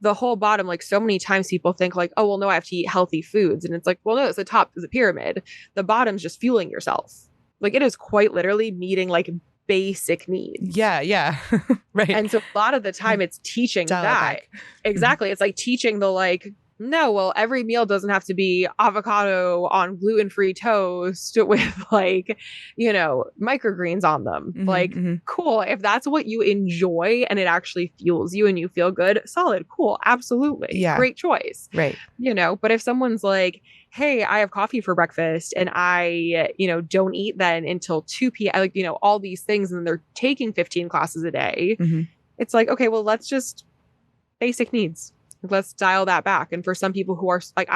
The whole bottom, like so many times people think like, oh, well, no, I have to eat healthy foods. And it's like, well, no, it's the top of the pyramid. The bottom's just fueling yourself. Like it is quite literally meeting like basic needs. Yeah. Right. And so a lot of the time it's teaching that. Exactly. It's like teaching the like, no, well, every meal doesn't have to be avocado on gluten-free toast with like, microgreens on them. Like, cool. If that's what you enjoy and it actually fuels you and you feel good, solid, cool. Absolutely. Yeah. Great choice. Right. But if someone's like, hey, I have coffee for breakfast and I, don't eat then until 2 p.m. Like, all these things and then they're taking 15 classes a day. It's like, okay, well, let's just basic needs. let's dial that back. And for some people who are like,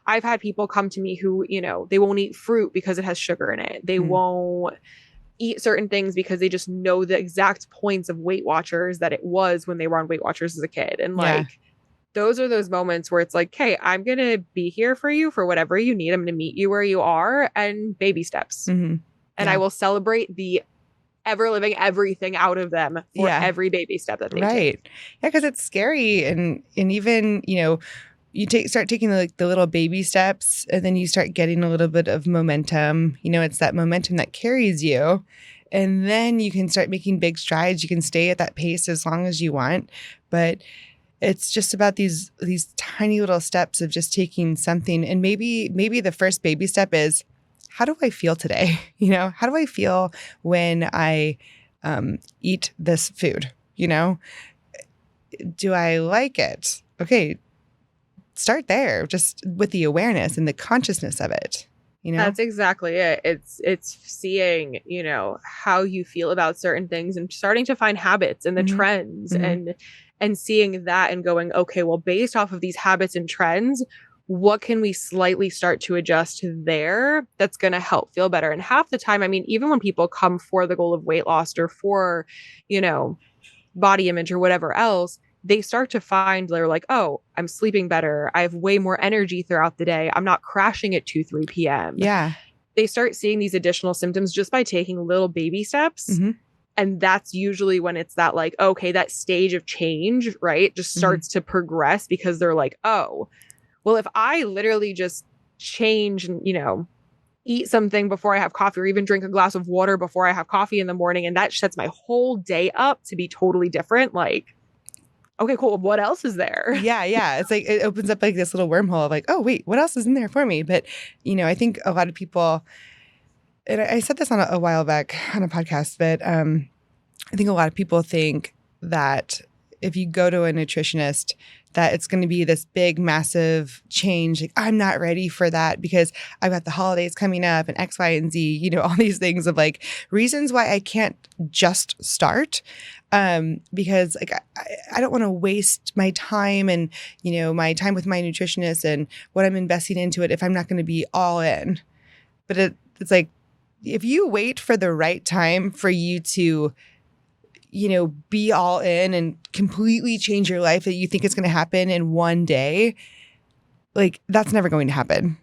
I've had people come to me who, you know, they won't eat fruit because it has sugar in it. They won't eat certain things because they just know the exact points of Weight Watchers that it was when they were on Weight Watchers as a kid. And like, those are those moments where it's like, hey, I'm going to be here for you for whatever you need. I'm going to meet you where you are, and baby steps. And I will celebrate the ever living everything out of them for every baby step that they take. Yeah, because it's scary. And even, you know, you start taking the little baby steps, and then you start getting a little bit of momentum. You know, it's that momentum that carries you. And then you can start making big strides. You can stay at that pace as long as you want. But it's just about these tiny little steps of just taking something. And maybe the first baby step is, how do I feel today? You know, how do I feel when I eat this food? You know, do I like it? Okay, start there, just with the awareness and the consciousness of it. You know, that's exactly it. It's seeing, you know, how you feel about certain things and starting to find habits and the trends and seeing that and going, okay, well, based off of these habits and trends, what can we slightly start to adjust there that's going to help feel better? And half the time, I mean, even when people come for the goal of weight loss or for, you know, body image or whatever else, they start to find they're like, oh, I'm sleeping better. I have way more energy throughout the day. I'm not crashing at 2-3 p.m. Yeah. They start seeing these additional symptoms just by taking little baby steps. And that's usually when it's that like, okay, that stage of change, right, just starts to progress, because they're like, oh, well, if I literally just change and, you know, eat something before I have coffee, or even drink a glass of water before I have coffee in the morning, and that sets my whole day up to be totally different, like, okay, cool. What else is there? Yeah. It's like, it opens up like this little wormhole of like, oh, wait, what else is in there for me? But, you know, I think a lot of people, and I said this on a while back on a podcast, but I think a lot of people think that if you go to a nutritionist, that it's going to be this big, massive change. Like, I'm not ready for that because I've got the holidays coming up and X, Y, and Z, you know, all these things of like reasons why I can't just start. Because like, I don't want to waste my time and, you know, my time with my nutritionist and what I'm investing into it if I'm not going to be all in. But it's like, if you wait for the right time for you to, you know, be all in and completely change your life, that you think it's going to happen in one day, like, that's never going to happen.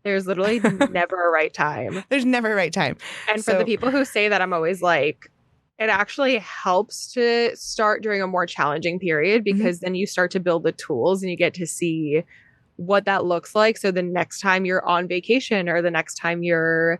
There's literally never a right time. There's never a right time. And for the people who say that, I'm always like, it actually helps to start during a more challenging period, because then you start to build the tools and you get to see what that looks like. So the next time you're on vacation, or the next time you're,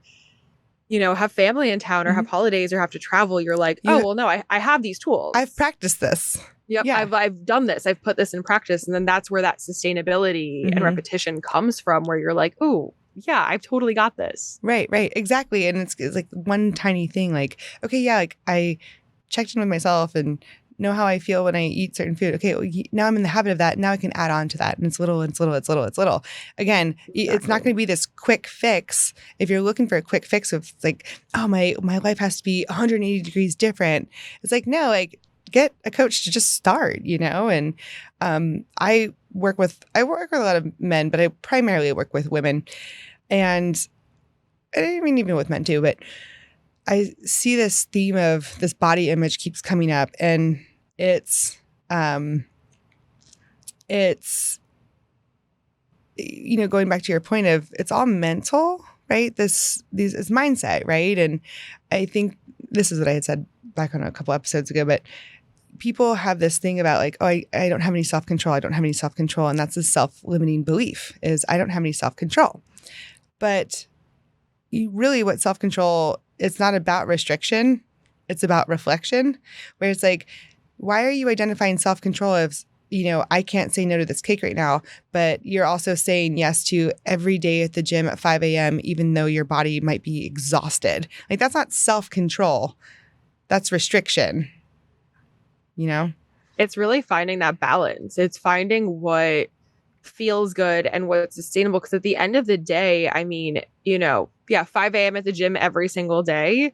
you know, have family in town or have holidays or have to travel, you're like, oh, well, no, I have these tools. I've practiced this. Yep. Yeah. I've done this. I've put this in practice. And then that's where that sustainability and repetition comes from, where you're like, oh, yeah, I've totally got this. Right. Exactly. And it's like one tiny thing, like, okay, yeah, like I checked in with myself and know how I feel when I eat certain food. Okay, well, now I'm in the habit of that. Now I can add on to that. And it's little. Again, It's not going to be this quick fix. If you're looking for a quick fix of like, oh, my life has to be 180 degrees different. It's like, no, like, get a coach to just start, you know? And I work with a lot of men, but I primarily work with women. And I mean, even with men too, but I see this theme of this body image keeps coming up, and it's you know, going back to your point of it's all mental, right? This is mindset, right? And I think this is what I had said back on a couple episodes ago, but people have this thing about like, oh, I don't have any self-control. I don't have any self-control. And that's a self-limiting belief, is I don't have any self-control. But really what self-control, it's not about restriction. It's about reflection, where it's like, why are you identifying self-control as, you know, I can't say no to this cake right now, but you're also saying yes to every day at the gym at 5 a.m., even though your body might be exhausted. Like, that's not self-control. That's restriction, you know? It's really finding that balance. It's finding what feels good and what's sustainable. Because at the end of the day, I mean, you know, yeah, 5 a.m. at the gym every single day,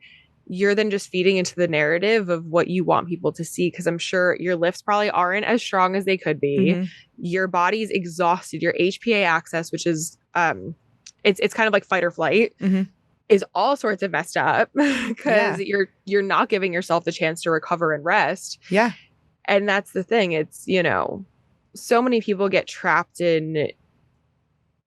you're then just feeding into the narrative of what you want people to see. Cause I'm sure your lifts probably aren't as strong as they could be. Mm-hmm. Your body's exhausted. Your HPA axis, which is, it's kind of like fight or flight, Mm-hmm. is all sorts of messed up because Yeah. you're not giving yourself the chance to recover and rest. Yeah. And that's the thing. It's, so many people get trapped in,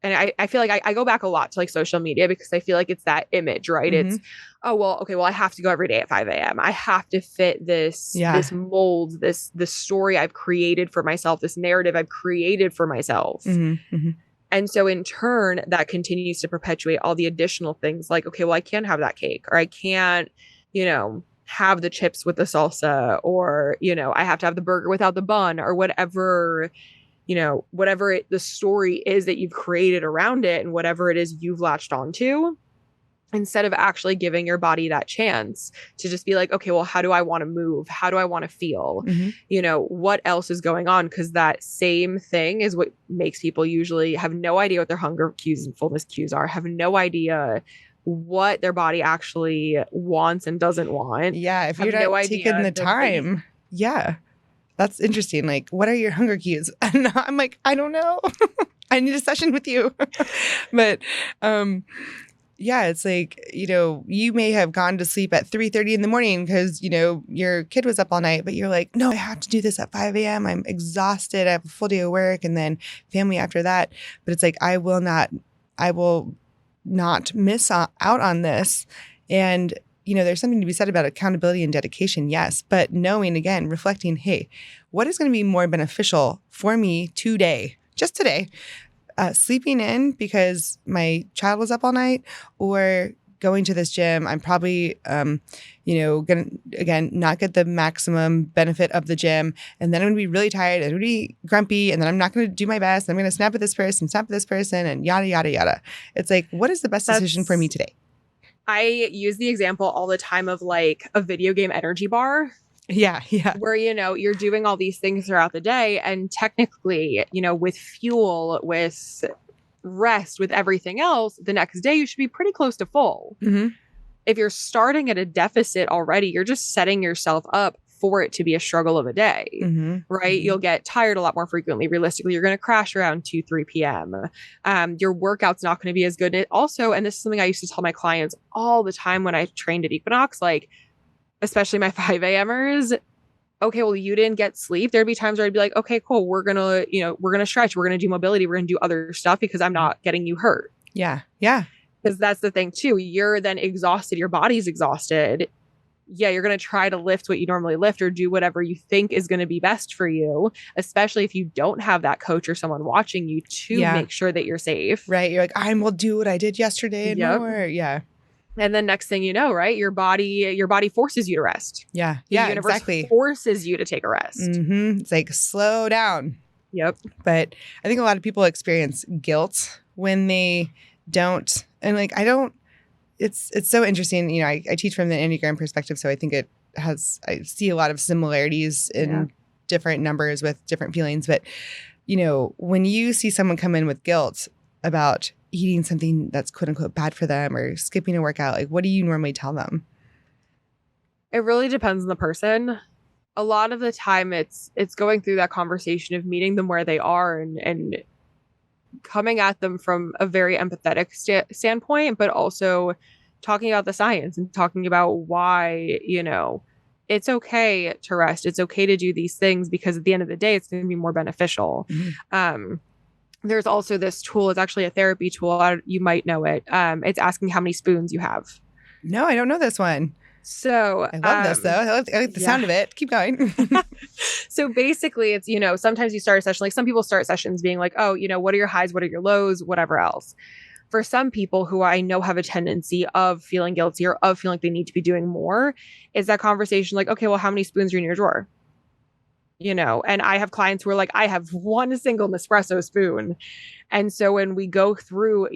and I feel like I go back a lot to like social media because I feel like it's that image, right? Mm-hmm. It's, oh, well, okay, well, I have to go every day at 5 a.m. I have to fit this mold, this story I've created for myself, this narrative I've created for myself. Mm-hmm. Mm-hmm. And so in turn, that continues to perpetuate all the additional things like, okay, well, I can't have that cake, or I can't, have the chips with the salsa, or, I have to have the burger without the bun, or whatever, the story is that you've created around it and whatever it is you've latched onto, instead of actually giving your body that chance to just be like, okay, well, how do I want to move? How do I want to feel? Mm-hmm. What else is going on? Because that same thing is what makes people usually have no idea what their hunger cues and fullness cues are, have no idea what their body actually wants and doesn't want. Yeah. If you're not taking the time. Yeah. That's interesting. Like, what are your hunger cues? And I'm like, I don't know. I need a session with you. But, yeah, it's like, you may have gone to sleep at 3:30 in the morning because, your kid was up all night, but you're like, no, I have to do this at 5 a.m. I'm exhausted. I have a full day of work and then family after that. But it's like, I will not miss out on this. And, there's something to be said about accountability and dedication. Yes. But knowing, again, reflecting, hey, what is going to be more beneficial for me today, just today? Sleeping in because my child was up all night, or going to this gym. I'm probably, going to, again, not get the maximum benefit of the gym. And then I'm going to be really tired and I'm going to be grumpy. And then I'm not going to do my best. I'm going to snap at this person, and yada, yada, yada. It's like, what is the best decision for me today? I use the example all the time of like a video game energy bar. Yeah. Yeah. Where, you're doing all these things throughout the day, and technically, with fuel, with rest, with everything else, the next day you should be pretty close to full. Mm-hmm. If you're starting at a deficit already, you're just setting yourself up for it to be a struggle of a day, mm-hmm. right? Mm-hmm. You'll get tired a lot more frequently. Realistically, you're going to crash around 2-3 p.m. Your workout's not going to be as good. Also, and this is something I used to tell my clients all the time when I trained at Equinox, like, especially my 5 a.m.ers, okay, well, you didn't get sleep. There'd be times where I'd be like, okay, cool. We're going to stretch. We're going to do mobility. We're going to do other stuff because I'm not getting you hurt. Yeah. Yeah. Because that's the thing too. You're then exhausted. Your body's exhausted. Yeah, you're going to try to lift what you normally lift or do whatever you think is going to be best for you, especially if you don't have that coach or someone watching you to make sure that you're safe. Right. You're like, I will do what I did yesterday and more. Yeah. And then next thing you know, right, your body forces you to rest. Yeah. The universe forces you to take a rest. Mm-hmm. It's like, slow down. Yep. But I think a lot of people experience guilt when they don't. And like, it's so interesting. I teach from the Enneagram perspective. So I think I see a lot of similarities in different numbers with different feelings. But, when you see someone come in with guilt about eating something that's quote unquote bad for them or skipping a workout, like, what do you normally tell them? It really depends on the person. A lot of the time it's going through that conversation of meeting them where they are and coming at them from a very empathetic standpoint, but also talking about the science and talking about why, it's okay to rest. It's okay to do these things because at the end of the day, it's going to be more beneficial. Mm-hmm. There's also this tool. It's actually a therapy tool. You might know it. It's asking how many spoons you have. No, I don't know this one. So I love this though. I like the sound of it. Keep going. So basically it's, sometimes you start a session, like some people start sessions being like, oh, what are your highs? What are your lows? Whatever else. For some people who I know have a tendency of feeling guilty or of feeling like they need to be doing more, is that conversation like, okay, well, how many spoons are in your drawer? And I have clients who are like, I have one single Nespresso spoon. And so when we go through,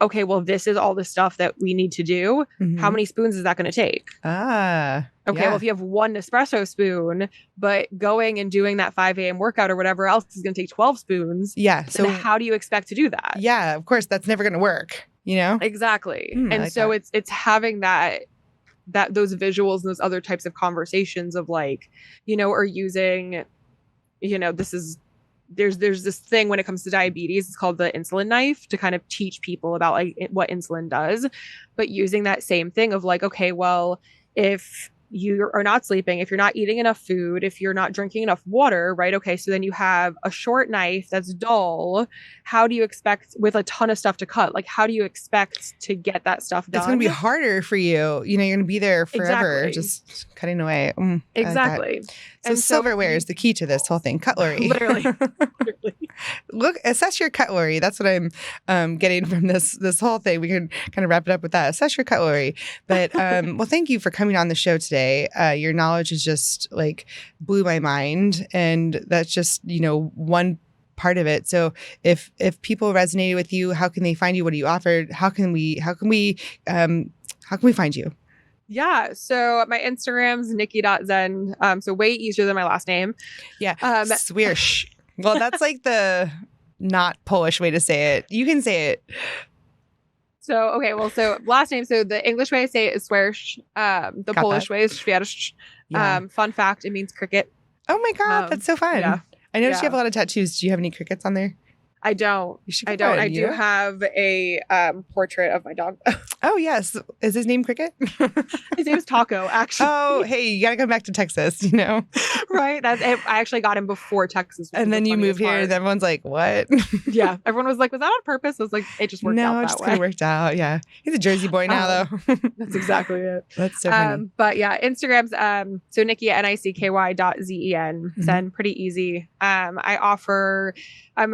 okay, well, this is all the stuff that we need to do. Mm-hmm. How many spoons is that going to take? Okay, well, if you have one Nespresso spoon, but going and doing that 5 a.m. workout or whatever else is going to take 12 spoons. Yeah. So how do you expect to do that? Yeah, of course, that's never going to work, Exactly. And like so it's having that those visuals and those other types of conversations of like, or using, there's this thing when it comes to diabetes, it's called the insulin knife, to kind of teach people about like what insulin does, but using that same thing of like, okay, well, if you are not sleeping, if you're not eating enough food, if you're not drinking enough water, right? Okay, so then you have a short knife that's dull. How do you expect, with a ton of stuff to cut, like how do you expect to get that stuff done? It's going to be harder for you. You're going to be there forever, just cutting away. Exactly. So silverware is the key to this whole thing. Cutlery. Literally. Look, assess your cutlery. That's what I'm getting from this whole thing. We can kind of wrap it up with that. Assess your cutlery. But well, thank you for coming on the show today. Your knowledge is just like blew my mind, and that's just one part of it. So if people resonated with you, how can they find you? What do you offer? How can we find you? Yeah. So my Instagram's Nicky.Zen. So way easier than my last name. Yeah. Swierszcz. Well, that's like the not Polish way to say it. You can say it. So, okay. Well, so last name. So the English way I say it is Swierszcz. The Got Polish that. way is Swierszcz. Yeah. Fun fact, it means cricket. Oh my God. That's so fun. Yeah. I noticed you have a lot of tattoos. Do you have any crickets on there? I don't. You should I get don't. one, I do have a portrait of my dog. Oh, yes. Is his name Cricket? His name is Taco, actually. Oh, hey, you got to come back to Texas, Right? That's it. I actually got him before Texas. And then you move here and everyone's like, what? Yeah. Everyone was like, was that on purpose? I was like, it just worked out that way. No, it just kind of worked out. Yeah. He's a Jersey boy now, though. That's exactly it. That's so funny. But yeah, Instagram's so Nicky NICKY.ZEN. Zen, pretty easy. I'm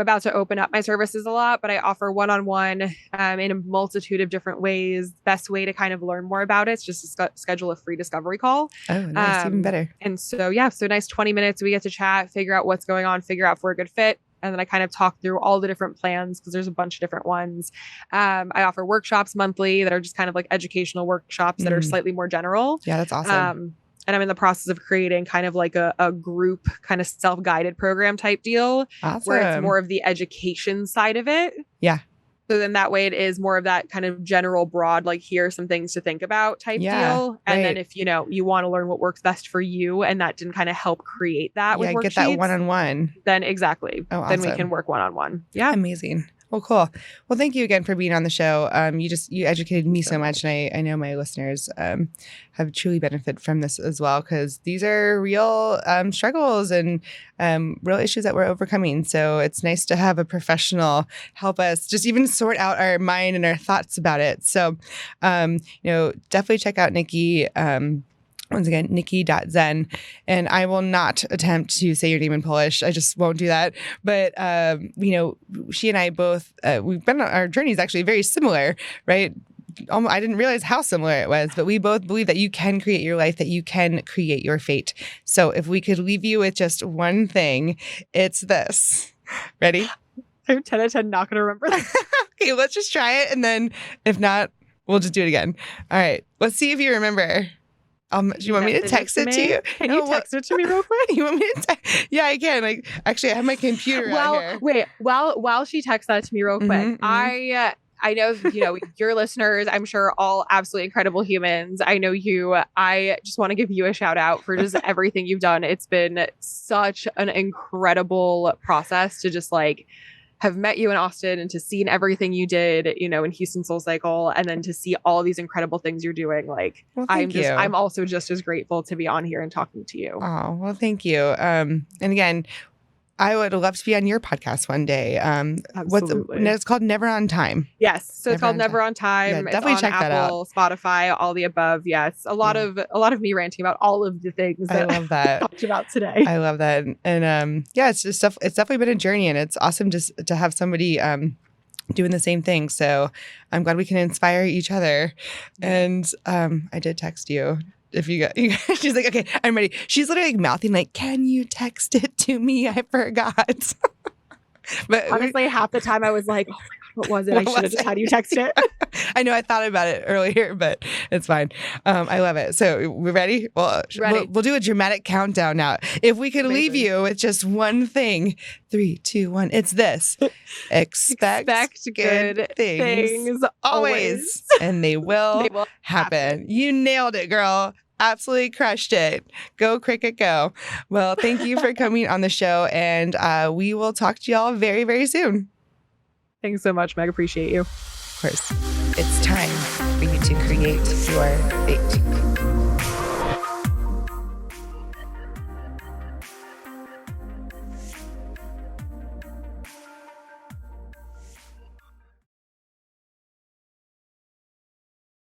about to open up my services a lot, but I offer one-on-one in a multitude of different ways. Best way to kind of learn more about it is just to schedule a free discovery call. Oh, nice. Even better. And so, yeah, so nice 20 minutes. We get to chat, figure out what's going on, figure out if we're a good fit. And then I kind of talk through all the different plans because there's a bunch of different ones. I offer workshops monthly that are just kind of like educational workshops that are slightly more general. Yeah, that's awesome. And I'm in the process of creating kind of like a group kind of self-guided program type deal. Awesome. Where it's more of the education side of it. Yeah. So then that way it is more of that kind of general broad, like here are some things to think about type deal. And then if, you want to learn what works best for you and that didn't kind of help create that with worksheets. Get that one-on-one. Then exactly. Oh, awesome. Then we can work one-on-one. Yeah. Amazing. Well, cool. Well, thank you again for being on the show. You educated me so much, and I know my listeners have truly benefited from this as well, because these are real struggles and real issues that we're overcoming. So it's nice to have a professional help us just even sort out our mind and our thoughts about it. So, definitely check out Nicky. Once again, Nicky.Zen. And I will not attempt to say your name in Polish. I just won't do that. But, she and I both, our journey is actually very similar, right? I didn't realize how similar it was, but we both believe that you can create your life, that you can create your fate. So if we could leave you with just one thing, it's this. Ready? I'm 10 out of 10 not going to remember that. Okay, let's just try it. And then if not, we'll just do it again. All right. Let's see if you remember. Do you want me to text it to you? Can you text it to me real quick? You want me to Yeah, I can. Like, actually, I have my computer out here. Wait. While she texts that to me real quick, I know, your listeners, I'm sure all absolutely incredible humans. I know you. I just want to give you a shout out for just everything you've done. It's been such an incredible process to just like have met you in Austin and to see everything you did, in Houston SoulCycle, and then to see all these incredible things you're doing. Like, well, I'm also just as grateful to be on here and talking to you. Oh, well, thank you. And again, I would love to be on your podcast one day. Absolutely. It's called Never on Time. Yes. So it's called Never on Time. Yeah, definitely check that out. Apple, Spotify, all the above. Yeah. It's a lot of me ranting about all of the things that I love that. we talked about today. I love that. And it's just stuff. It's definitely been a journey, and it's awesome just to have somebody doing the same thing. So I'm glad we can inspire each other. And I did text you. If you got, she's like, okay, I'm ready. She's literally like mouthing, like, can you text it to me? I forgot. But honestly, half the time I was like, oh my God, what was it? I should have just had you text it. I know I thought about it earlier, but it's fine. I love it. So we're ready? Well, Ready. We'll do a dramatic countdown now. If we could leave Amazing. you with just one thing, 3, 2, 1, it's this. Expect good things always. And they will happen. You nailed it, girl. Absolutely crushed it. Go Cricket, go. Well, thank you for coming on the show, and we will talk to y'all very, very soon. Thanks so much, Meg. Appreciate you. Of course. It's time for you to create your fate.